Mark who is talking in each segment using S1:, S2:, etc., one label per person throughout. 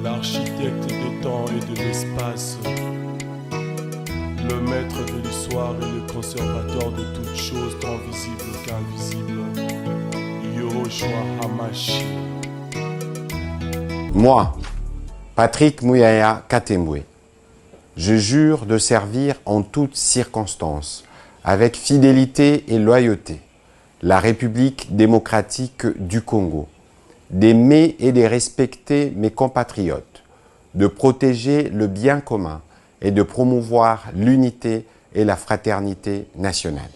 S1: l'architecte des temps et de l'espace, le maître de l'histoire et le conservateur de toutes choses tant visibles qu'invisibles, Yoshua Hamashi.
S2: Moi, Patrick Mouyaya Katembwe, je jure de servir en toutes circonstances, avec fidélité et loyauté, la République démocratique du Congo, d'aimer et de respecter mes compatriotes, de protéger le bien commun et de promouvoir l'unité et la fraternité nationale.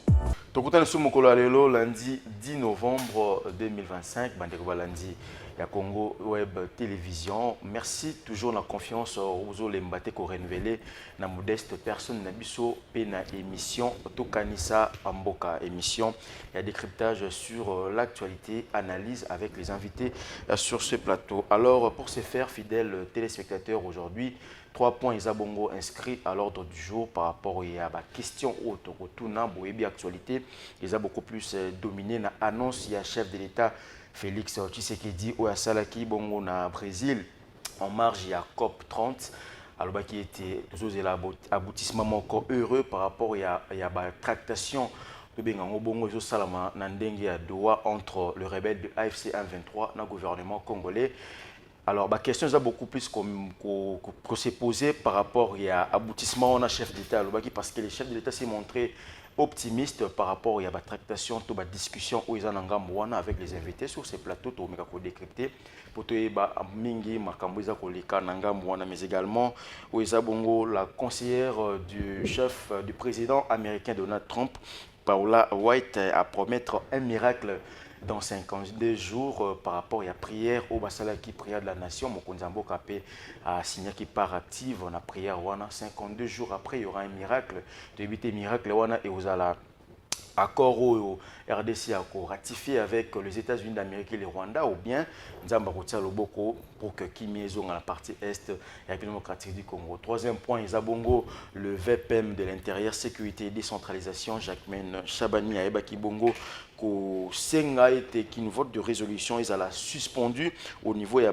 S3: Tokutana sumukolo lelo lundi 10 novembre 2025 bandeko lundi ya Congo Web Télévision. Merci toujours la confiance aux lembate ko renouveler na modeste personne na biso pe na émission Tokanisa Mboka, émission et décryptage sur l'actualité, analyse avec les invités sur ce plateau. Alors pour ce faire, fidèles téléspectateurs, aujourd'hui 3 points Isabongo inscrits à l'ordre du jour par rapport à la question autre retour na boebi actualité. Ils ont beaucoup plus dominé na annonce ya chef de l'État Félix Tshisekedi au Salaki bongo na Brésil en marge ya COP 30. Alors qui était aboutissement encore heureux par rapport à la tractation de Bengango bongo zo salama na ndenge ya Doha entre le rebelle de AFC 123 na gouvernement congolais. Alors, la question est beaucoup plus qu'on s'est posée par rapport à l'aboutissement on a chef d'État, parce que le chef de l'État s'est montré optimiste par rapport à la tractation, à la discussion où ils ont avec les invités sur ces plateaux, pour décrypter, pour mingi makamboza koleka nangambwana, mais également où ils ont la conseillère du chef du président américain Donald Trump, Paula White, à promettre un miracle dans 52 jours par rapport à la prière au Basala qui prière de la nation. Mokonzambo Kapé a signé qui part active on a prière wana 52 jours après il y aura un miracle de éviter miracle wana et aux ala accord au RDC a ratifié avec les États-Unis d'Amérique et le Rwanda ou bien Nzamba Rotia Loboko pour que Kimiezo dans la partie est de la République démocratique du Congo. Troisième point, Isabongo, le VPM de l'intérieur, sécurité et décentralisation, Jacquemaine Chabani Aeba Kibongo, qui une vote de résolution, ils ont suspendu au niveau de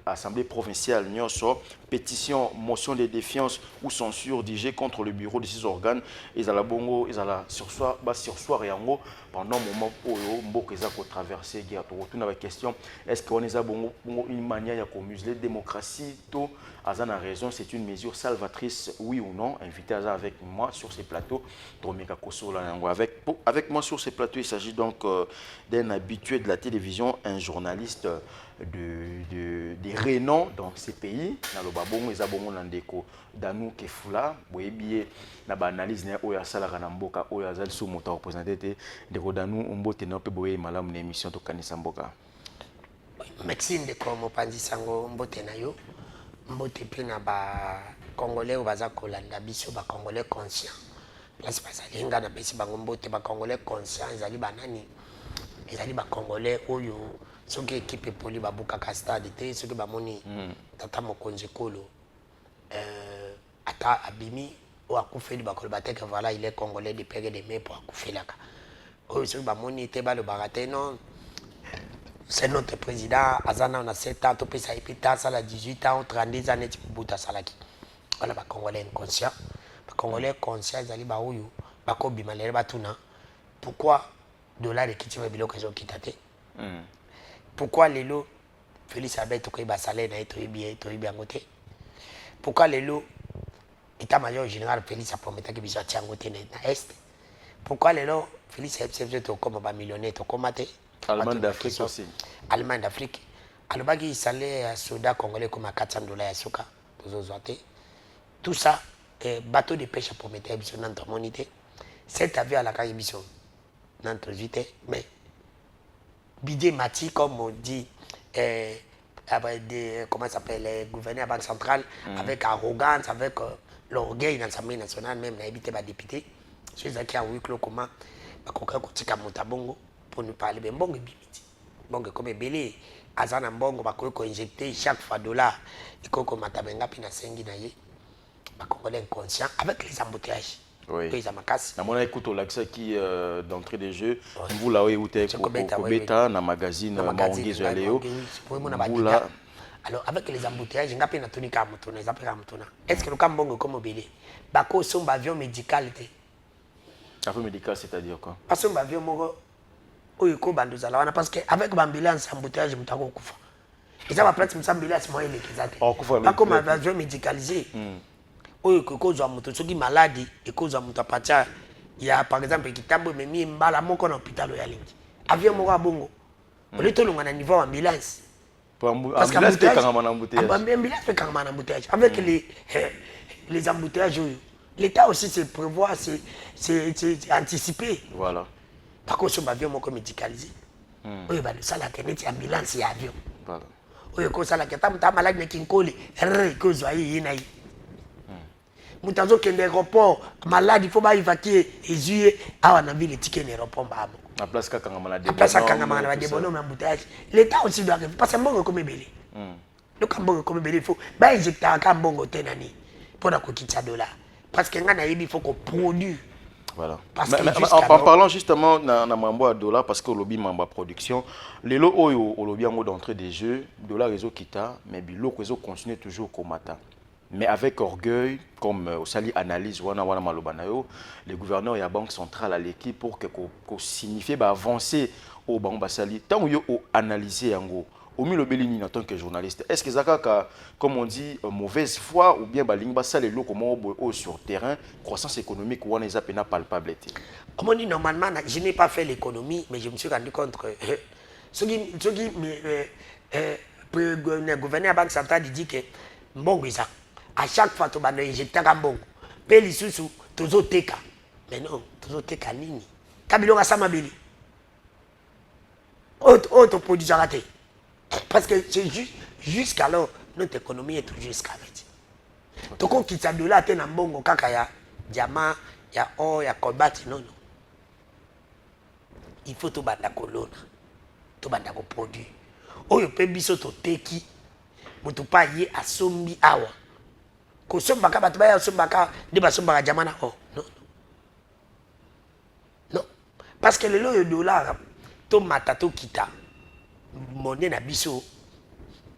S3: l'Assemblée provinciale, pétition, motion de défiance ou censure dirigée contre le bureau de ces organes. Ils ont sursoir et en haut pendant un moment où ils ont traversé la guerre. Retourne la question, est-ce qu'on a une manière de museler la démocratie? Azan a raison, c'est une mesure salvatrice, oui ou non? Invité Azan avec moi sur ces plateaux. Avec moi sur ces plateaux, il s'agit donc d'un habitué de la télévision, un journaliste de renom dans ces pays. Nalobabongo Ezabongo Nandeko Danou Kefula, Boyebiye na analyse na oya salaka na mboka oya azali sous moto représenté de Danou Mbote na pe boye malamu na émission Tokanisa Mboka.
S4: Merci ndeko mopanzi sango Mbote na yo. Mbote pe na ba Congolais baza kolanda biso ba Congolais conscient. Place bazalinga na besi bango Mbote ba Congolais conscient ezali banani. Ezali ba Congolais oyo soki équipe poli babukaka stade te soki bamoni tata mokonzi kolo ata abimi o akufeli bakolo bateke voilà il est congolais de père de mère pour akufelaka oyo soki bamoni te balobaka te non c'est notre président azana on a 7 ans topesa epita asala 18 ans 32 ans neti mobutu asalaki wana bacongolais inconscient bacongolais conscient ezali baoyo bakobima lelo batuna pourquoi dollar ekiti biloko ezokita te pourquoi lelo Félix Abel tokoyi basalaire na ye toyebi yango te pourquoi lelo état-major général Félix aprometaki biso atia yango te na est pourquoi lelo Félix FCFG tokoma bamillionnaire tokoma te
S3: Allemagne d'Afrique aussi
S4: Allemagne d'Afrique alobaki salaire ya soda congolais comme $400 ya soka tozozwa te tout ça bateau de pêche aprometaki biso na ntomoni te cet avion alakaki biso na ntozwi te mais Bidé Mati, comme on dit, comment ça s'appelle, le gouverneur de la Banque centrale, avec arrogance, avec l'orgueil dans l'Assemblée nationale, même, il a évité les députés. Ceux qui ont vu comment, pour nous parler, mais bon, bon, comme belé, Azana Mbongo, il injecté chaque fois $, il faut que Matabenga pina sengi na ye, Congolais inconscient, avec les embouteillages.
S3: Oui. Na mona écoute l'accès qui d'entrée des jeux vous là où êtes Kobeta na magazine Maongizo ya leo vous là
S4: Alors, avec les embouteillages, je n'ai pas tenu qu'à Moutona. Est-ce que le Cambongo comme obéli? Bako, son avion médical.
S3: Avion médical, c'est-à-dire quoi?
S4: Parce que l'avion parce qu'avec l'ambulance, embouteillage, je me suis dit, et ça va prendre une ambulance, moi, il est pas comme un avion médicalisé. Oui, que cause de ceux qui maladie et cause de patia. Il y a par exemple qui tambo mais mi mbala moko na hôpital ya lingi. Avion moko bongo. Au lieu de l'on a niveau ambulance.
S3: Parce que ambulance
S4: quand on embouteillage. Avec les embouteillages, l'État aussi se prévoit, c'est anticipé.
S3: Voilà.
S4: Par contre, sur l'avion moko médicalisé. Oui, bah le salaire qui est ambulance et avion.
S3: Voilà.
S4: Oui, que ça la qui est malade mais qui colle, que zoaï yinaï. Mutazo kende aéroport malade il faut pas évacuer et on a vu les tickets d'aéroport babo
S3: la place quand on a des
S4: bonhommes embouteillage l'état aussi doit parce que mbongo comme belé le kambongo comme belé il faut ba injecter un kambongo tenani pour la kokitsa dollar parce que ngana yebi il faut qu'on produit.
S3: Voilà. En parlant justement dans mambo à dollar parce que lobby mambo production les lots au lobby en mode d'entrée des jeux dollar réseau kita mais bilo réseau continue toujours comme matin. Mais avec orgueil, comme Osali analyse, les gouverneurs et la Banque centrale à l'équipe pour que signifie avancer au Banque Basali. Tant que vous analysez en gros, au milieu de en tant que journaliste, est-ce que ça comme on dit, mauvaise foi ou bien Basali comment sur terrain, croissance économique ou on est à palpable?
S4: Normalement, je n'ai pas fait l'économie, mais je me suis rendu compte que le gouverneur de la Banque centrale dit que bon, à chaque fois, tu vas injecter un bon. Peli sous tozo teka. Mais non, tozo teka nini. Kabilo ga sama beli. Autre produit raté. Parce que c'est juste jusqu'alors notre économie est toujours esclavage. Donc on quitte ça de là t'es un bongo kaka ya diamant, ya or, ya cobalt non non. Il faut tout banda kolona. Tout banda ko produit. Oyo pe biso to teki. Mutu pa ye asombi awa. Ko sombaka batubaya sombaka de basombaka jamana oh non non parce que le dollar to matato kita monnaie na biso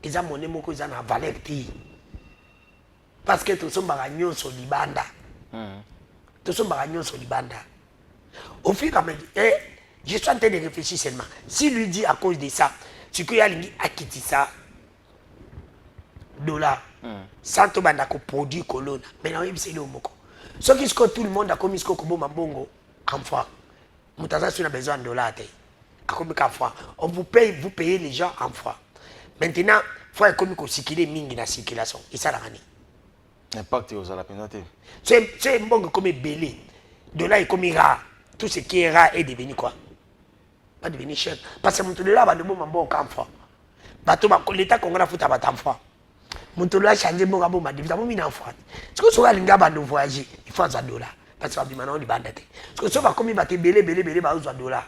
S4: eza monnaie moko eza na valeur ti parce que to sombaka nyonso libanda to sombaka nyonso libanda au fur et à mesure je suis en train de réfléchir seulement si lui dit à cause de ça tu que yalingi akiti ça dollar sans to banda ko produit colonna mais non c'est le moko ce qui que tout le monde a commis ce que boma bongo en fois mutaza sur a besoin de dollars a commis qu'en fois on vous payez les gens en fois maintenant faut comme ko sikile mingi na circulation et ça la rani
S3: impact aux la pénalité
S4: c'est bongo comme belé dollar est comme rare tout ce qui est rare est devenu quoi pas devenu cher parce que mutu dollar ba de boma bongo en fois bato ba l'état congolais futa ba en fois mon taux a changé mon rabot m'a dit vous avez mis en France ce que soit les gars de voyager il faut un dollar parce que maintenant on est bandé ce que soit comme il va te belé bah un dollar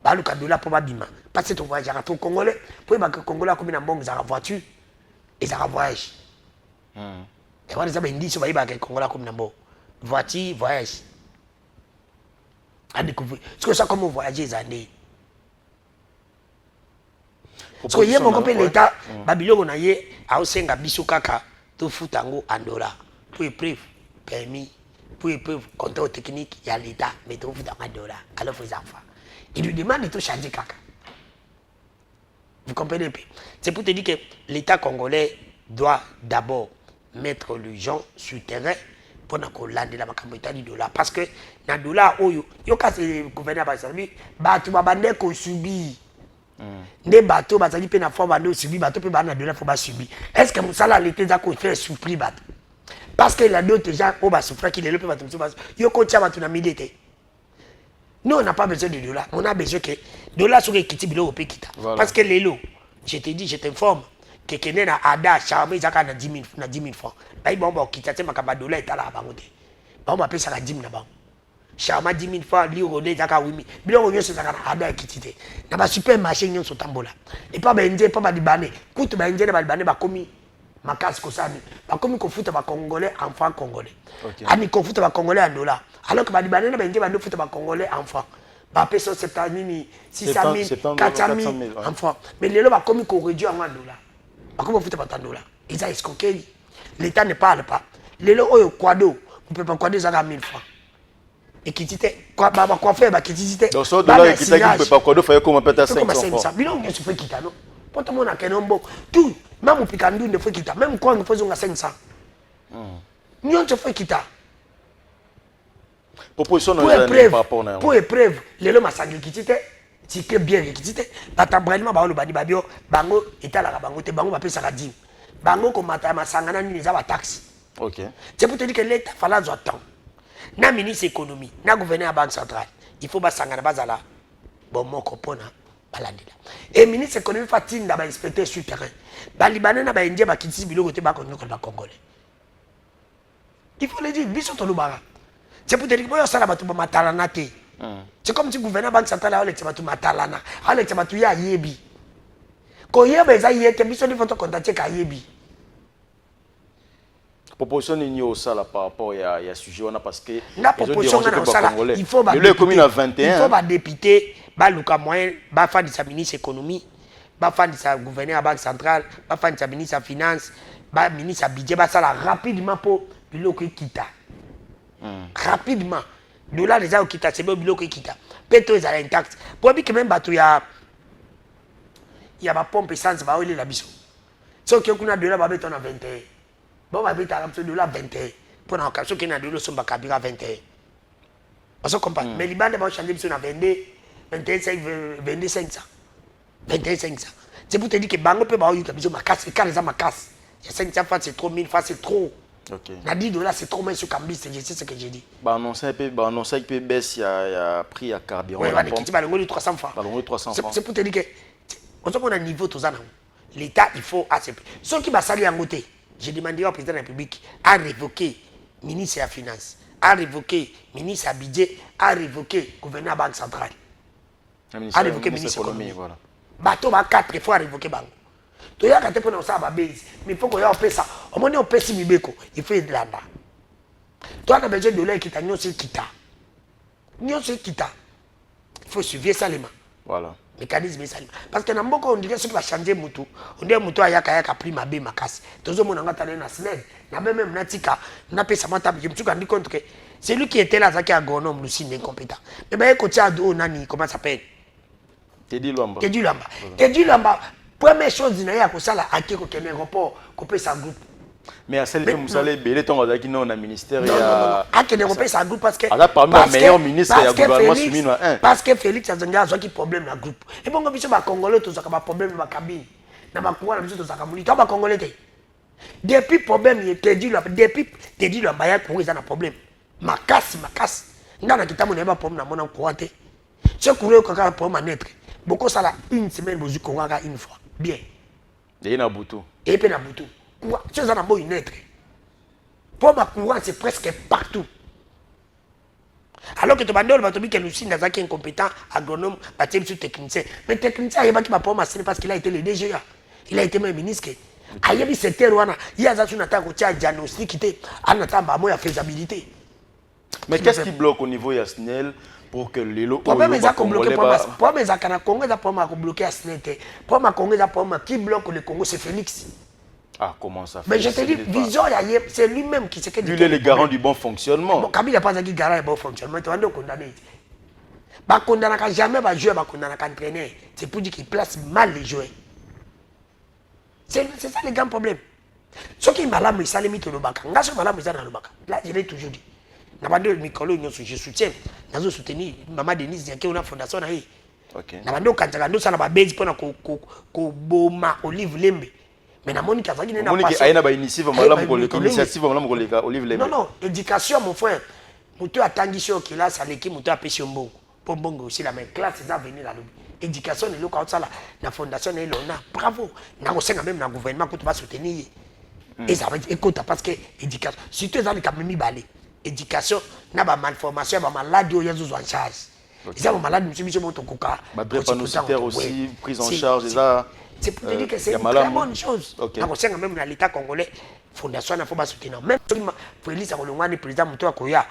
S4: bah le dollar pour ma bima parce que ton voyage à ton congolais pour que congolais comme une bombe ça voiture et ça voyage et voilà ça ben dit sur va que congolais comme une bombe voiture voyage à découvrir ce que ça comme voyager les années. Parce que hier, mon copain l'État, Babylone, on a eu à Osenga Bisukaka, tout fout en gros en dollars. Pour épreuve, permis, pour épreuve, contrôle technique, il y a l'État, mais tout fout en dollars. Alors, il faut enfants. Il lui demande de tout changer caca. Vous comprenez un peu? C'est pour te dire que l'État congolais doit d'abord mettre les gens sur le terrain pour qu'on lande la macamita du dollar. Parce que dans le dollar, il y a le gouvernement qui a subi. Les bateaux, bazali pe na fois bando subi bateau pe bana dollar faut pas subir. Est-ce que musala l'été za ko faire surpris bateau? Parce que la d'autres gens au bas souffrir qui les pe bateau yo ko tia bateau na milité. Nous on n'a pas besoin de dollars, on a besoin que dollars sur ekiti bilo pe kita. Parce que les lots, je te dis, je t'informe que kene na ada charme zaka na 10 000 francs. Ba ibomba kita te makaba dollar etala bango te. Ba on va payer ça la 10 000 na bango. Chama 10 000 francs, li rodé, zaka 8 000. Bilo on yose zaka na ada kitite. Na ba supermarché nyon so tambola. Et pas benje, pas ba libanais. Kutu ba benje ba libanais ba komi makas ko sami. Ba komi ko futa ba congolais en francs congolais. Ani ko futa ba congolais en dollars. Alors que ba libanais na benje ba do futa ba congolais en francs. Ba peso 70 000, 600 000, 400 000 en francs. Mais les lo ba komi ko réduit en dollars. Comment vous faites pas tant là? Ils ont escroqué. L'État ne parle pas. Les lots au quado, vous pouvez pas quado ça à 1000 francs. Et qui était quoi faire qui était.
S3: Donc ça de là qui t'a peut pas quado faire comme peut-être 500 francs.
S4: Bilon ne se fait quitter non. Pour tout le monde a qu'un bon. Tout même au Picandu ne fait quitter. Même quand nous faisons à 500. Nous on se fait quitter.
S3: Proposition
S4: pour épreuve les lots massacrés qui était c'est bien qui était batabrellement ba le badi babio bango etala bango te bango ba pesa ka dim bango ko mata masangana ni za ba taxe.
S3: OK.
S4: C'est pour te dire que l'État fallait attendre. Na ministre économie, na gouverneur à banque centrale, il faut ba sangana bazala. Bon mon copona balandila. Et ministre économie fatine da ba inspecteur sur terrain. Ba libanais na ba indien ba kitisi biloko te ba ko ba congolais. Il faut le dire biso to lubara. C'est pour te dire que ça là ba to matalana te. C'est comme si le gouverneur banque centrale a dit que matalana, a dit que ya yebi. Ko yeba za yete biso di photo contacter ka yebi.
S3: Proposition ni au sala par rapport à sujet on a parce que
S4: la proposition au sala il faut ba
S3: le commune à 21
S4: il faut ba député ba luka moyen ba fa de sa ministre économie ba fa de sa gouverneur à banque centrale ba fa de sa ministre à finance ba ministre à budget ba sala rapidement pour biloko kita rapidement dollar les a kita c'est biloko kita pétrole est intact pour que même bato ya ba pompe essence ba oli la biso so que kuna dollar ba beton à 21 bon va beta comme dollar 21 pour na occasion que na dollar somba kabira 21 on se comprend mais libande va changer biso na 22 25 22 500 21 500 c'est pour te dire que bango peut ba yuka biso makasi quand les a makasi il y a 500 fois c'est trop 1000 fois c'est trop. OK. Na 10 dollars c'est trop moins sur Cambis, c'est ce que j'ai dit.
S3: Bah annoncer que baisse il y a prix à carburant.
S4: Ouais, qui va le 300 francs.
S3: Bah le 300 francs.
S4: C'est pour te dire que on a un niveau tous en l'État il faut accepter. Ceux qui va saluer en côté, j'ai demandé au président de la République à révoquer ministre de la Finance, à révoquer ministre à budget, à révoquer gouverneur banque centrale. À révoquer ministre de l'économie. Voilà. Bateau va 4 fois révoquer banque. Tu as quand tu prends ça à base, mais il faut qu'on ait fait ça. Au moins on peut si mibeko, il faut de là-bas. Toi tu as besoin de l'air qui t'a nion c'est kita. Nion c'est kita. Il faut suivre ça les mains.
S3: Voilà.
S4: Mécanisme ça. Parce que dans beaucoup on dirait que ça va changer mutu. On dit mutu ayaka prix ma be makasi. Tozo mona ngata na sned. Na même natika, na pesa mata je me suis rendu compte que c'est lui qui était là ça qui agronome Lucine incompétent. Mais ben ko tia do nani comment ça s'appelle?
S3: Teddy Lwamba.
S4: Teddy Lwamba. Première chose, il y a à qui qu'on aéroport, qu'on peut sa groupe.
S3: Mais à celle que vous allez belé ton qui non au ministère
S4: non à qui on peut sa groupe parce que
S3: là parmi les meilleurs ministres il y a gouvernement soumis un
S4: parce que Félix Azanga a qui problème la groupe et bon comme ça congolais tout ça pas problème ma cabine na ba quoi la biso to ça kamuli to ba congolais depuis problème il était dit là depuis te dit là baya pour ils ont un problème ma casse ndana kitamu na ba problème na mona courante ce courir ko ka problème naître beaucoup ça là une semaine bozu ko une fois bien
S3: et na butu
S4: et puis na butu quoi tu as une naître pour ma courant c'est presque partout alors que tu bandes le que Lucine n'a pas incompétent agronome bâtiment sur technicien mais technicien il va qui m'a pas massé parce qu'il a été le DGA il a été même ministre ayebi secteur wana il y a ça sur n'attend ko tia diagnostic était en attendant moi la faisabilité
S3: mais qu'est-ce qui bloque au niveau Yasnel pour que les lots
S4: problème est qu'on bloquer problème est qu'on Congo ça pour bloquer Yasnel pour ma Congo ça pour qui bloque le Congo c'est Félix.
S3: Ah, comment ça fait?
S4: Mais je te dis, Vision, c'est lui-même qui s'est
S3: lui, il est le garant du bon fonctionnement.
S4: Bon, Kabila n'a pas dit garant du bon fonctionnement. Tu vas nous condamner. Il ne condamnera jamais un joueur, il ne condamnera qu'un entraîneur. C'est pour dire qu'il place mal les joueurs. C'est ça le grand problème. Ce qui est malade, c'est ça, les mythes de l'Obaka. Là, ce malade, c'est dans l'Obaka. Là, je l'ai toujours dit. Je soutiens. Je soutiens. Maman Denise, il y a une fondation.
S3: Ok.
S4: Olive Lembe. Mais na moni kazaki na
S3: pas aina ba initiative malamu ko l'initiative malamu ko leka Olive Lembe.
S4: Non, éducation mon frère. Muto atangisho qui là ça leki muto apesi mbongo. Po mbongo aussi la même classe ça venir là. Éducation le loka ça la fondation est là. Bravo. Na ko senga même na gouvernement ko va soutenir. Et ça va écoute parce que éducation surtout dans les kamemi balé. Éducation na ba malformation ba maladie o yezo en charge. Ils ont malade monsieur biso moto koka.
S3: Ba drépanocytaire aussi prise en charge ça.
S4: C'est pour te dire que c'est une très bonne chose. Okay. Même dans l'État congolais, fondation il faut pas soutenir. Même Félix Akolongwani, président Moutou Akoya,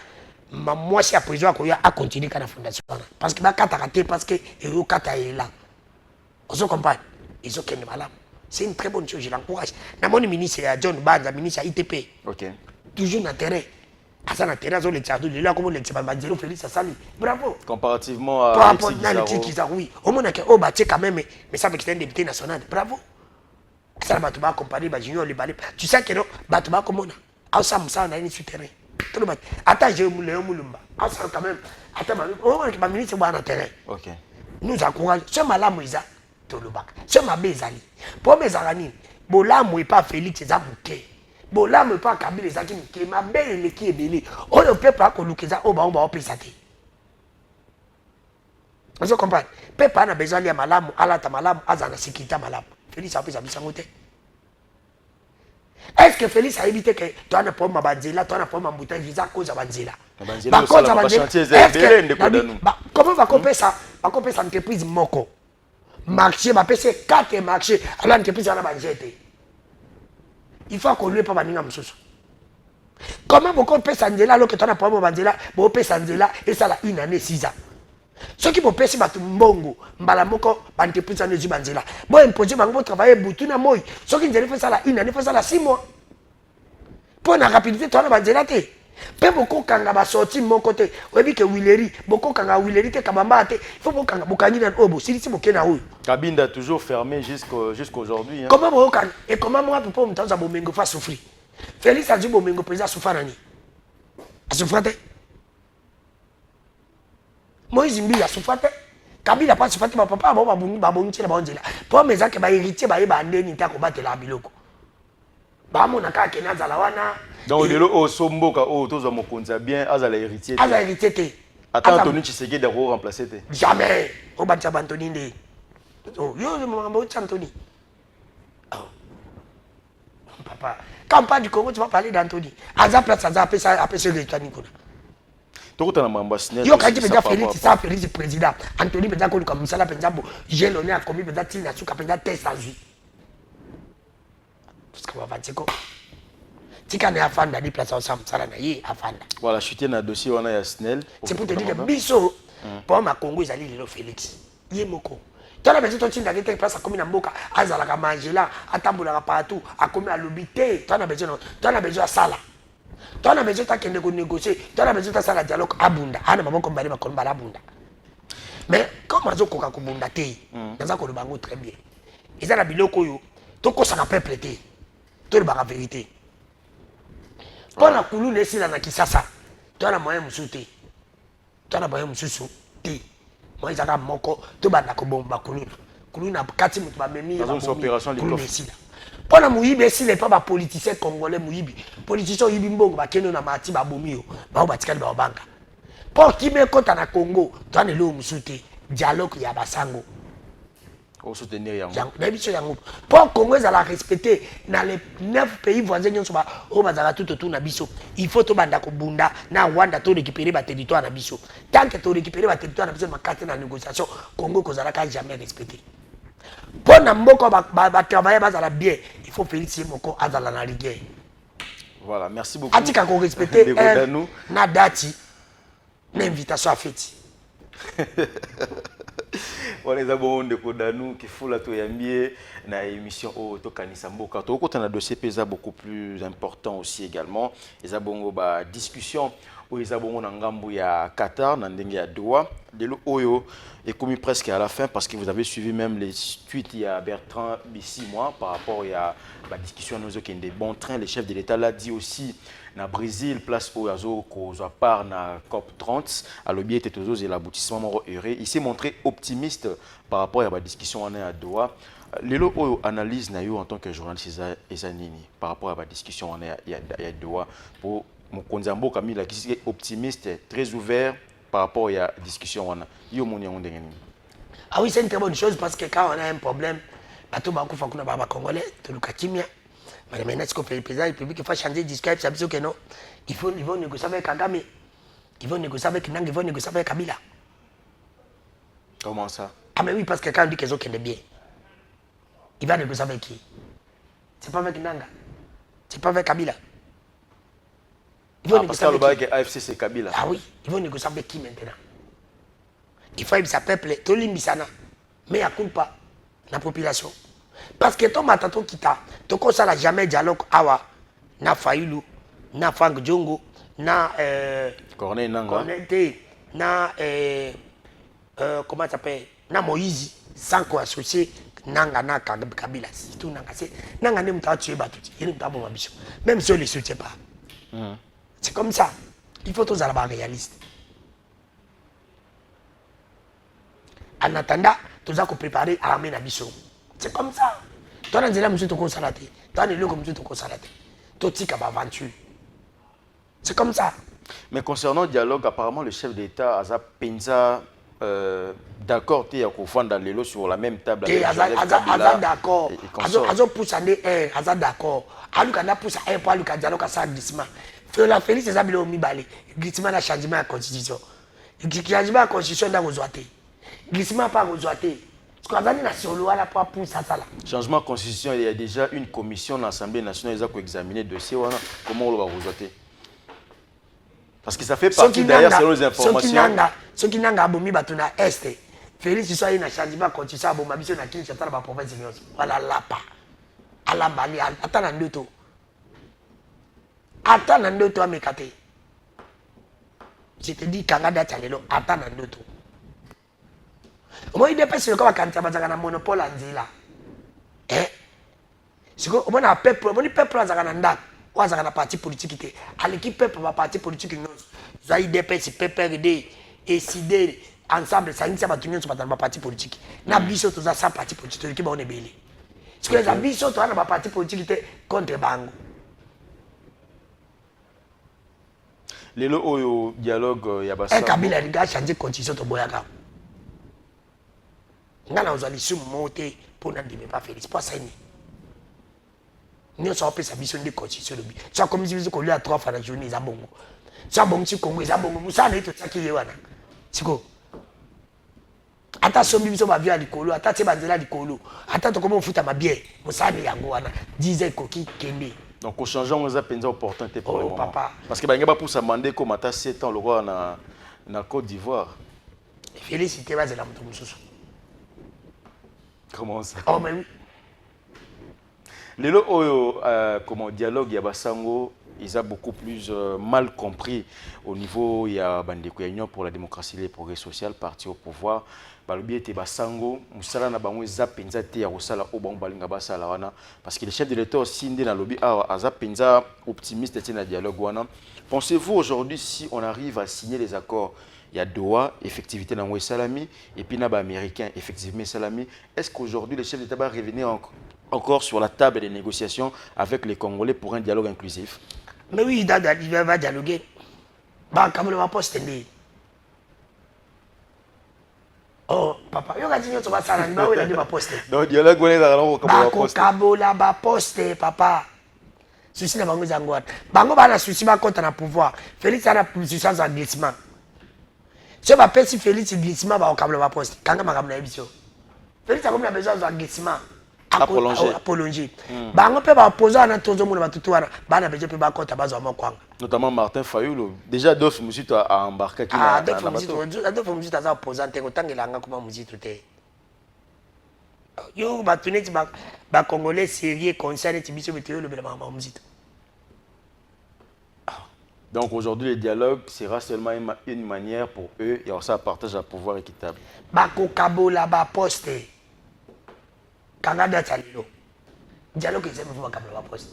S4: moi si le président Akoya a continué dans la fondation. Parce que kata raté parce que il kata est là. On se comprend. Ils ont qu'un malade. C'est une très bonne chose, je l'encourage. Dans mon ministre, John Banza, ministre ITP.
S3: Ok.
S4: Toujours dans le terrain. À ça, dans le terrain, ils ont les là, comme les Félix Sassali. Bravo.
S3: Comparativement à
S4: par rapport
S3: Alexis
S4: à
S3: Guizaro.
S4: oui. Au moins, oh, bah, quand même, mais ça, c'est un député national. Bravo. Ça, va te accompagner, bah, junior, les balais. Tu sais que non, bah, tu vas comme on a. Ah, ça, on a une sur terrain. Attends, j'ai eu Léon Moulumba. Ah, ça, quand même. Attends, ma ministre, c'est dans le terrain.
S3: Ok.
S4: Nous encourageons. Ce malade, ils ont tout le bac. Ce malade, ils ont. Pour mes amis, Bola, moi, pas Félix, ils ont bouquet. Bola, moi, pas Kabila, ils ont bouquet. Ma belle, les qui est belé. On ne peut pas que nous, qu'ils ont, on va pésater. Vous comprenez? Peuple a besoin de malamu, alata malamu, azana sécurité malamu. Félix a fait sa mission. Est-ce que Félix a évité que tu as un problème à Banzela, tu as un problème à bouteille visa à cause de Banzela? Comment va couper ça? Va couper sa entreprise Moko. Marché, va passer 4 marchés à l'entreprise à la Banzete. Il faut qu'on lui pas Baninga Moussous. Comment vous coupez Sanzela alors que tu as un problème à Banzela, vous coupez Sanzela et ça a une année 6 ans? Ceux qui vont passer par tout mbongo, mbalamoko, entreprise en Banzela. Bon, imposer, vous travailler boutou na moi. Ceux qui ne font ça la une année, font ça la 6 mois. Pour la rapidité, tu as la Banzela. Peu beaucoup quand on va sortir de mon côté. Vous voyez que Willery, beaucoup quand on a Willery, il faut beaucoup quand on a Obo. Si vous avez un
S3: Cabine a toujours fermé jusqu'aujourd'hui.
S4: Comment vous avez et comment moi, pour me dire que Bomengo va souffrir? Félix a dit que Bomengo président souffre. A souffert. Moïse Mbi a souffert. Kabila pas souffert. Papa va bondir la Banzela. Pour mes gens qui vont hériter, ils vont aller combattre la Biloko. Bamonaka Kenaza Lawana.
S3: Donc, il y a au Somboka, au Tozo Mokonza bien, Azala héritier.
S4: Azala héritier.
S3: Attends, Anthony Tshisekedi d'abord remplacé.
S4: Jamais. Au Batia Anthony. Oh, yo, je m'en Anthony. Oh. Papa. Quand on parle du Congo, tu vas parler d'Anthony. Aza place, Aza appelle ça, appelle ce résultat Nicolas.
S3: Tout le monde a
S4: yo quand tu peux Félix, ça Félix président. Anthony peut dire comme ça, là, peut dire, j'ai l'honneur à commis, peut dire, Tina Souka, peut dire, test à vie. Parce qu'on va dire quoi? Si on est à Fanda, on place ensemble, ça est à Fanda.
S3: Voilà, je suis dans le dossier, on a Snell.
S4: C'est pour te dire que Bisso, pour ma Congo, ils allaient le Félix. Il est moko. Tu as besoin de toi, tu place à commis Mboka, à Zalaka Mangela, à Tamboula partout, à commis à l'obité. Tu as besoin de ça là. Tu as besoin de négocier, tu as besoin de ça, dialogue à Bunda. Ana maman comme Bali, ma comme Bala Bunda. Mais comme Azo Koka Kubunda Té, dans un coup de bango très bien. Ils ont la biloko yo, tout ça n'a pas prêté. Tout le la vérité. Pour la coulou laisser la Kisasa, tu as la moyen de souter. Tu as la moyen de souter. Moi, ils ont moko, tu as la bomba coulou. Coulou n'a pas 4 minutes, mais mis
S3: dans une opération de
S4: l'offre. Pour la Mouyibi, s'il n'est pas un politicien congolais, Mouyibi, politicien Yibimbo, Bakeno na Mati Babomio, Babatikal Babanga. Pour qui me compte en Congo, tu as le souter, dialogue Yabasango.
S3: Pour soutenir Yango.
S4: Pour le Congo, ils allont respecter dans les 9 pays voisins, il faut que tu Bunda, na Rwanda, tu récupérer le territoire na Bisso. Tant que tu récupères le territoire na Bisso, ma carte na négociation, Congo, que tu jamais respecté. Pour que travailler bien, il faut féliciter Moko à la rigueur.
S3: Voilà, merci beaucoup.
S4: Ati quand on respecte na dati, na invitation à fête.
S3: On les a bon de Kodanu qui fout la toyambier na émission au Tokanisa Mboka. Tout côté un dossier pesa beaucoup plus important aussi également. Les abongo ba discussion où les abongo na ngambu ya Qatar na ndenge ya Doha. De l'Oyo est commis presque à la fin parce que vous avez suivi même les tweets il y a Bertrand Bissi moi par rapport à la discussion à nos qui des bons trains. Le chef de l'État l'a dit aussi. Na Brésil, place au Azo, qu'on part na COP 30, à l'objet était et l'aboutissement heureux. Il s'est montré optimiste par rapport à la discussion en à Doha. Lelo Oyo analyse na yo en tant que journaliste Ezanini par rapport à la discussion en à Doha. Pour mon Konzambo Camille qui est optimiste, très ouvert par rapport à la discussion en a. Yo mon yon dengeni.
S4: Ah oui, c'est une très bonne chose parce que quand on a un problème, bateau bankou fakuna baba congolais, tout le katimia. Mais maintenant, ce que le président de la République faut changer de discours, ça veut dire que non. Ils vont négocier avec Kagame. Ils vont négocier avec Nang, ils vont négocier avec Kabila.
S3: Comment ça?
S4: Ah mais oui, parce que quand on dit qu'ils ont qu'elle est bien, il va négocier avec qui? C'est pas avec Nanga. C'est pas avec Kabila.
S3: Parce que l'AFC c'est Kabila.
S4: Ah oui, ils vont négocier avec qui maintenant? Il faut que ça peuple, tout l'imbisana. Mais il n'y a pas la population. Parce que ton matato kita, to ko sala jamais dialogue awa na Fayulu, na Frank Djongo, na
S3: Corneille Nanga.
S4: Na comment ça s'appelle? Na Moïse sans quoi associer Nanga na Kabila. C'est tout Nanga. Nanga ne m'a tué batuti. Il ne m'a pas bicho. Même si on ne les soutient pas. C'est comme ça. Il faut tous aller réaliste. En attendant, tu as préparé à l'armée Nabiso. C'est comme ça. Toi, tu as dit que tu as salaté. Toi, tu as dit que tu as salaté. Toi, tu as aventure. C'est comme ça.
S3: Mais concernant le dialogue, apparemment, le chef d'État, Azap Penza, d'accord, tu es dans les lots sur la même table.
S4: Azap d'accord. Azap pousse à un, Azap d'accord. Alukana pousse à un pour Alukana dialogue à ça glissement. La Félix, c'est ça, il a balé. Glissement a changement à la constitution. Le changement à la constitution dans vos oités. Glissement pas vos oités. Parce qu'on a dit sur loi là pour pousser ça là.
S3: Changement de constitution, il y a déjà une commission de l'Assemblée nationale qui a examiné le dossier. Comment on va vous oiter? Parce que ça fait partie d'ailleurs selon les informations.
S4: Ceux qui n'ont pas abomi batuna est. Félix soit un changement à constitution à Bomabisson à Kinshasa dans la province de Nyos. Voilà là pas. À la Bali, attends un deux tours. Attends un deux tours à Mekate. Je te dis Kangada Tchalelo, attends un deux tours. Moi, il dépêche le corps quand tu as un monopole en Zila. Eh? C'est que on a peuple, on dit peuple à Zananda, ou à un parti politique. À l'équipe peuple, un parti politique, nous avons dépêché peuple et décider ensemble, ça initie à battre sur un parti politique. Na biso tous à 100 partis politiques qui vont être belés. Parce que les biso tous à un parti politique contre Bango.
S3: Les lots au dialogue, il y a pas
S4: un Kabila il a changé de constitution de Boyaka. Ngana ozali sumu moté pour n'a pas Félix pas ça ni. Nous sommes pas sa mission de constitution de bi. Ça comme si vous collez à 3 fois la journée za bongo. Ça bongo si Congo za bongo musa na ito tsaki yewana. Siko. Ata sombi biso ba via likolo, ata tse banzela likolo. Ata to comment futa mabie. Musa ni yango wana. Disait koki kende.
S3: Donc au changement on a pensé opportunité pour le moment.
S4: Papa.
S3: Parce que ba ngaba pour s'amender comme ata 7 ans le roi na Côte d'Ivoire.
S4: Félicité ba zela mutu mususu.
S3: Comment ça?
S4: Oh mais oui.
S3: Les lots comment dialogue Yabasango, ils ont beaucoup plus mal compris au niveau il y a Bandeko Union pour la démocratie et le progrès social parti au pouvoir. Balobi était Basango, musala na bango zapenza te ya rosala o bango balinga basala wana parce que le chef de l'État aussi ndé na lobby a zapenza optimiste était na dialogue wana. Pensez-vous aujourd'hui si on arrive à signer les accords? Il y a Doha, effectivité dans le Salami, et puis Naba américain, effectivement Salami. Est-ce qu'aujourd'hui, le chef d'État va revenir encore sur la table des négociations avec les Congolais pour un dialogue inclusif?
S4: Mais oui, il va dialoguer. Bah, comme on va poster. Oh, papa, il y a des gens qui vont s'arranger, il va poster.
S3: Donc, le dialogue, on est dans le poster.
S4: Kabola va poster, papa. Souci de Bango Zangouat. Bango va souci de contre le pouvoir. Félix a la puissance en glissement. Si on appelle si Félix glissement, va au câble va poster. Quand on a besoin. Félix a besoin d'un glissement.
S3: À
S4: prolonger. Bango peut pas poser un tour de monde va tout voir. Bango a besoin de pas contre base au quoi.
S3: Notamment Martin Fayulu. Déjà d'autres musiques à embarquer qui
S4: ah d'autres musiques à poser en autant que l'anga comme musique tout est. Yo ba tuner ba congolais sérieux concerne ti biso météo le bela musique.
S3: Donc aujourd'hui, le dialogue sera seulement une manière pour eux et ça partage un pouvoir équitable.
S4: Bako kabola ba poste. Canada Chalilo. Dialogue c'est pour kabola ba poste.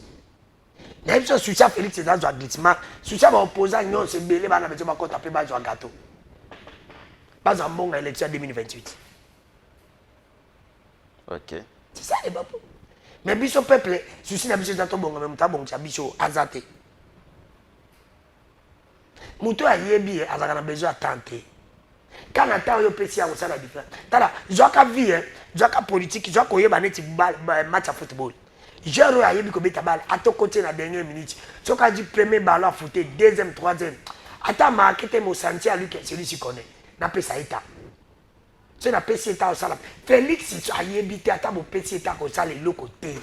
S4: Même si Soucia Félix est dans un glissement, Soucia va opposer non c'est belé ba na besoin ba ko taper ba un gâteau. Pas en bon élection 2028.
S3: OK.
S4: C'est ça les babou. Mais biso peuple, Soucia na biso dans ton bon même ta bon cha biso azate. Moutou a yebi a besoin de tenter. Quand on attend au PC, on a la différence. Tala, zoka vie, zoka politique, zoka oyeba neti match à football. Jero a yebi ko beta balle à ton côté la dernière minute. Zoka dit premier ballon à footer, deuxième, troisième. Attends marquer mon sentier à lui que celui qui connaît. N'a pas ça état. C'est na PC état au salam. Félix a yebi te attends mon PC état au salam le côté.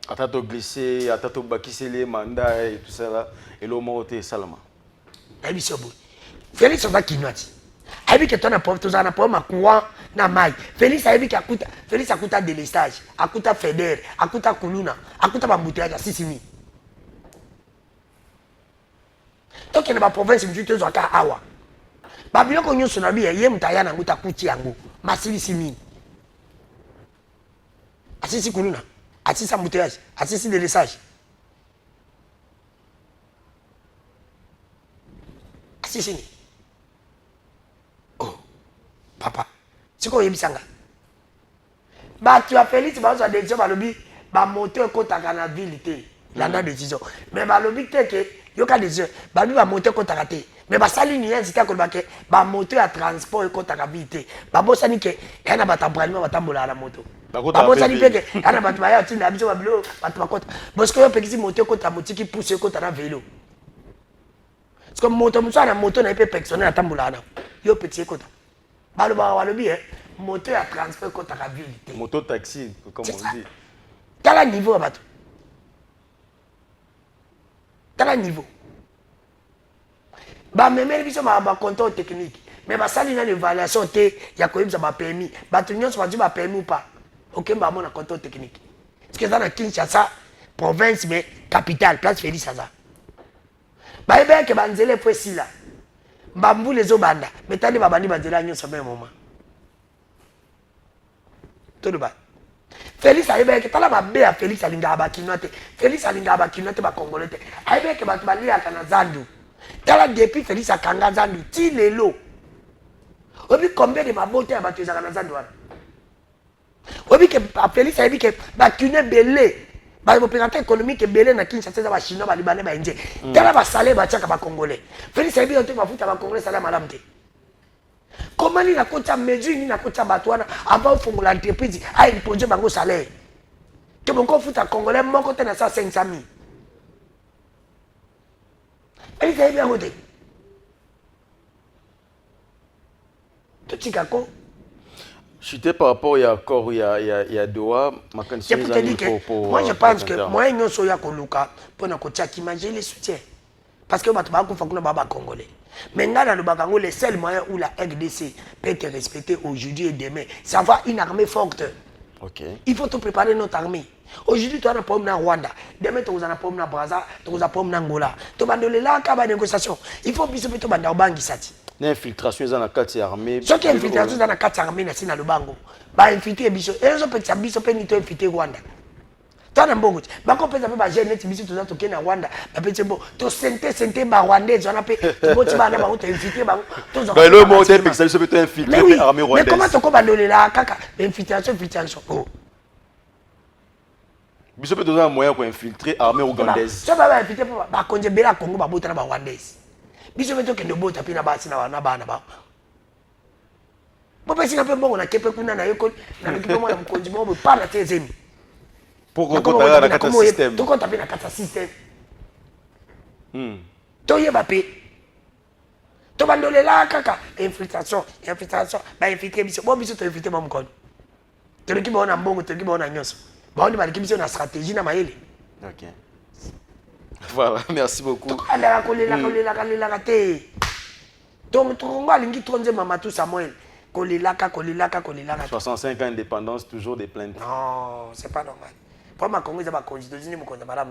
S3: Attends glisser, attends bakisser les mandats et tout ça là et le mot est salama.
S4: Ebi sobo. Félix on va kinoati. ayebi ke tona pauvre tozala na problème courant na mai. Félix ayebi ke akuta délestage, akuta Feder, akuta Kuluna, akuta bambouteillage asisi mi. Donc il y a une province qui est à Awa. Babylon qu'on y a son ami, il y a un tailleur qui a coûté un mot. Massili Simi. Assisi Kuluna, assisi embouteillage, assisi délestage. Assisi. Oh, papa, c'est quoi il y a? Bah, tu as Félix, bah, tu as des gens, bah, bah, monter un compte à la ville, là, dans décision. Mais bah, le but, c'est que, yo ka des ba lui va monter contre raté mais ba sali ni nzita ko ba ke ba moto ya transport contre la vite ba bosa ni ke yana ba tambrani ba tambola la moto ba bosa ni peke yana ba tuma ya tinda biso ba bilo ba tuma contre parce que yo pekisi moto contre moto qui pousse contre na vélo parce que moto muso na moto na pe personnel tambola na yo petit contre ba lo ba walo bi moto ya transport contre la vite
S3: moto taxi comme on dit
S4: tala niveau ba dans le niveau. Bah même biso ba contrôle technique. Mais ba sali na évaluation té ya ko yebisa ba permis. Ba tunyo so ba di ba permis ou pas. OK ba mon contrôle technique. Parce que dans la Kinshasa province mais capitale place Félix Saza. Ba ebe ke ba nzele poesi là. Ba mbule zo banda. Mais tani ba bandi ba nzela nyonso même moment. Tout le bas. Félix ayebi ke tala mabe ya Félix alinga ba kinote. Félix alinga ba kinote ba congolais te. Ayebi ke batu bali aka na zandu. Tala depuis Félix akanga zandu ti lelo. Obi combien de mabote ya batu ezaka na zandu wana. Obi ke Félix ayebi ke ba kine belé. Ba opérateur économique belé na Kinshasa za ba chinois ba libanais ba indien. Tala ba salaire ba tiaka ba congolais. Félix ayebi ote ba futa ba congolais salaire malamu te. Comment il a coûté mesure, il a coûté batouana avant de l'entreprise à une projet bango salaire. Que mon corps fout à Congolais, mon côté n'a ça 500 000. Et il a bien voté. Tout Chicago.
S3: J'étais par rapport à encore il y a Doha, ma
S4: Je peux te dire que moi je pense que moi il y a un soya koluka pour na kotia qui mange les soutiens. Parce que tu vas faire baba congolais. Mais dans le Bagango, le seul moyen où la RDC peut être respectée aujourd'hui et demain, c'est avoir une armée forte.
S3: Okay.
S4: Il faut te préparer notre armée. Aujourd'hui, tu as un problème dans Rwanda. Demain, tu as un problème dans Brazza, tu as un problème dans Angola. Tu as là, il y a négociation. Il faut que tu aies un bangi sati.
S3: L'infiltration dans la carte armée.
S4: Ce qui est infiltration dans la carte armée, c'est dans le bango. Bah, infiltrer biso. Et les autres peuvent infiltrer Rwanda. Toi na mbongo ba ko pesa pe ba jeune ti biso toza toke na Rwanda ba petse bo to sente ba rwandais on a pe to boti ba na ba to inviter ba to zo
S3: ba le mo te pesa so pe to infiltrer armée rwandaise.
S4: Mais comment to ko ba ndolela kaka infiltration oh
S3: biso pe toza moyen ko infiltrer armée rwandaise.
S4: So ba infiltrer ba konje bela Congo ba bota na ba rwandaise biso pe to ke ndo bota pe na ba sina na ba na ba bo pe sina pe mbongo na kepe kuna na yeko na kepe mo na mkonji mo ba na tezemi.
S3: Pour qu'on compte dans le système.
S4: Tout compte dans le système. Tu y es bappé. Tu vas donner là, kaka. Infiltration. Bah, infiltrer, bon, biso, tu infiltrer mon code. Tu l'équipe on a bon, tu l'équipe on a nyos. Bah, on est l'équipe on a stratégie na maïle.
S3: Ok. Voilà, merci beaucoup.
S4: Donc, la raté. Donc, tu vas lingi tronze Mamadou Samuel. Kolilaka.
S3: 65 ans d'indépendance, toujours des plaintes.
S4: Non, c'est pas normal. Pour ma Congo, ils ont constitué madame,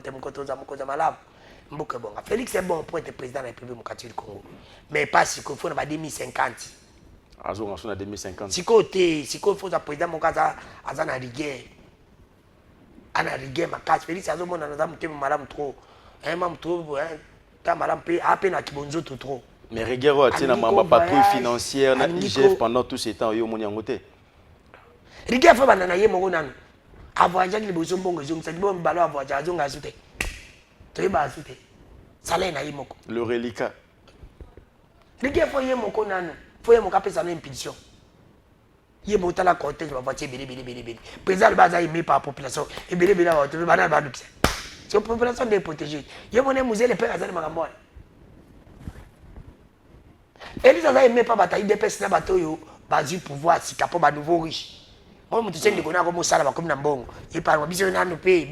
S4: Félix est bon pour être président de la République du Congo. Mais pas si il faut en 2050.
S3: En 2050.
S4: Si il faut être président de la rigueur. À la rigueur, ma casse. Félix a dit que madame trop. Madame trop. Madame a peine à Kibonzo trop.
S3: Mais rigueur, tu as une patrouille financière, l'IGF pendant tout ce temps, il y a un côté.
S4: Rigueur, il faut que tu avoyage les besoins bons gens c'est bon ballon avoyage on a ajouté tu vas ajouter salaire na yimoko
S3: le reliquat
S4: rigueur faut yemoko nanu faut yemoka pesa na impulsion yemota la cortège va voiture bélé président le baza aimé par population et bélé va tu va na c'est une population de protéger yemone musée les pères azali makambo et les azali aimé pas bataille des pèses na bato yo bazu pouvoir si capo ba nouveau riche. Moi, je suis comme ça, comme un bon. Il parle, biso na nous paye.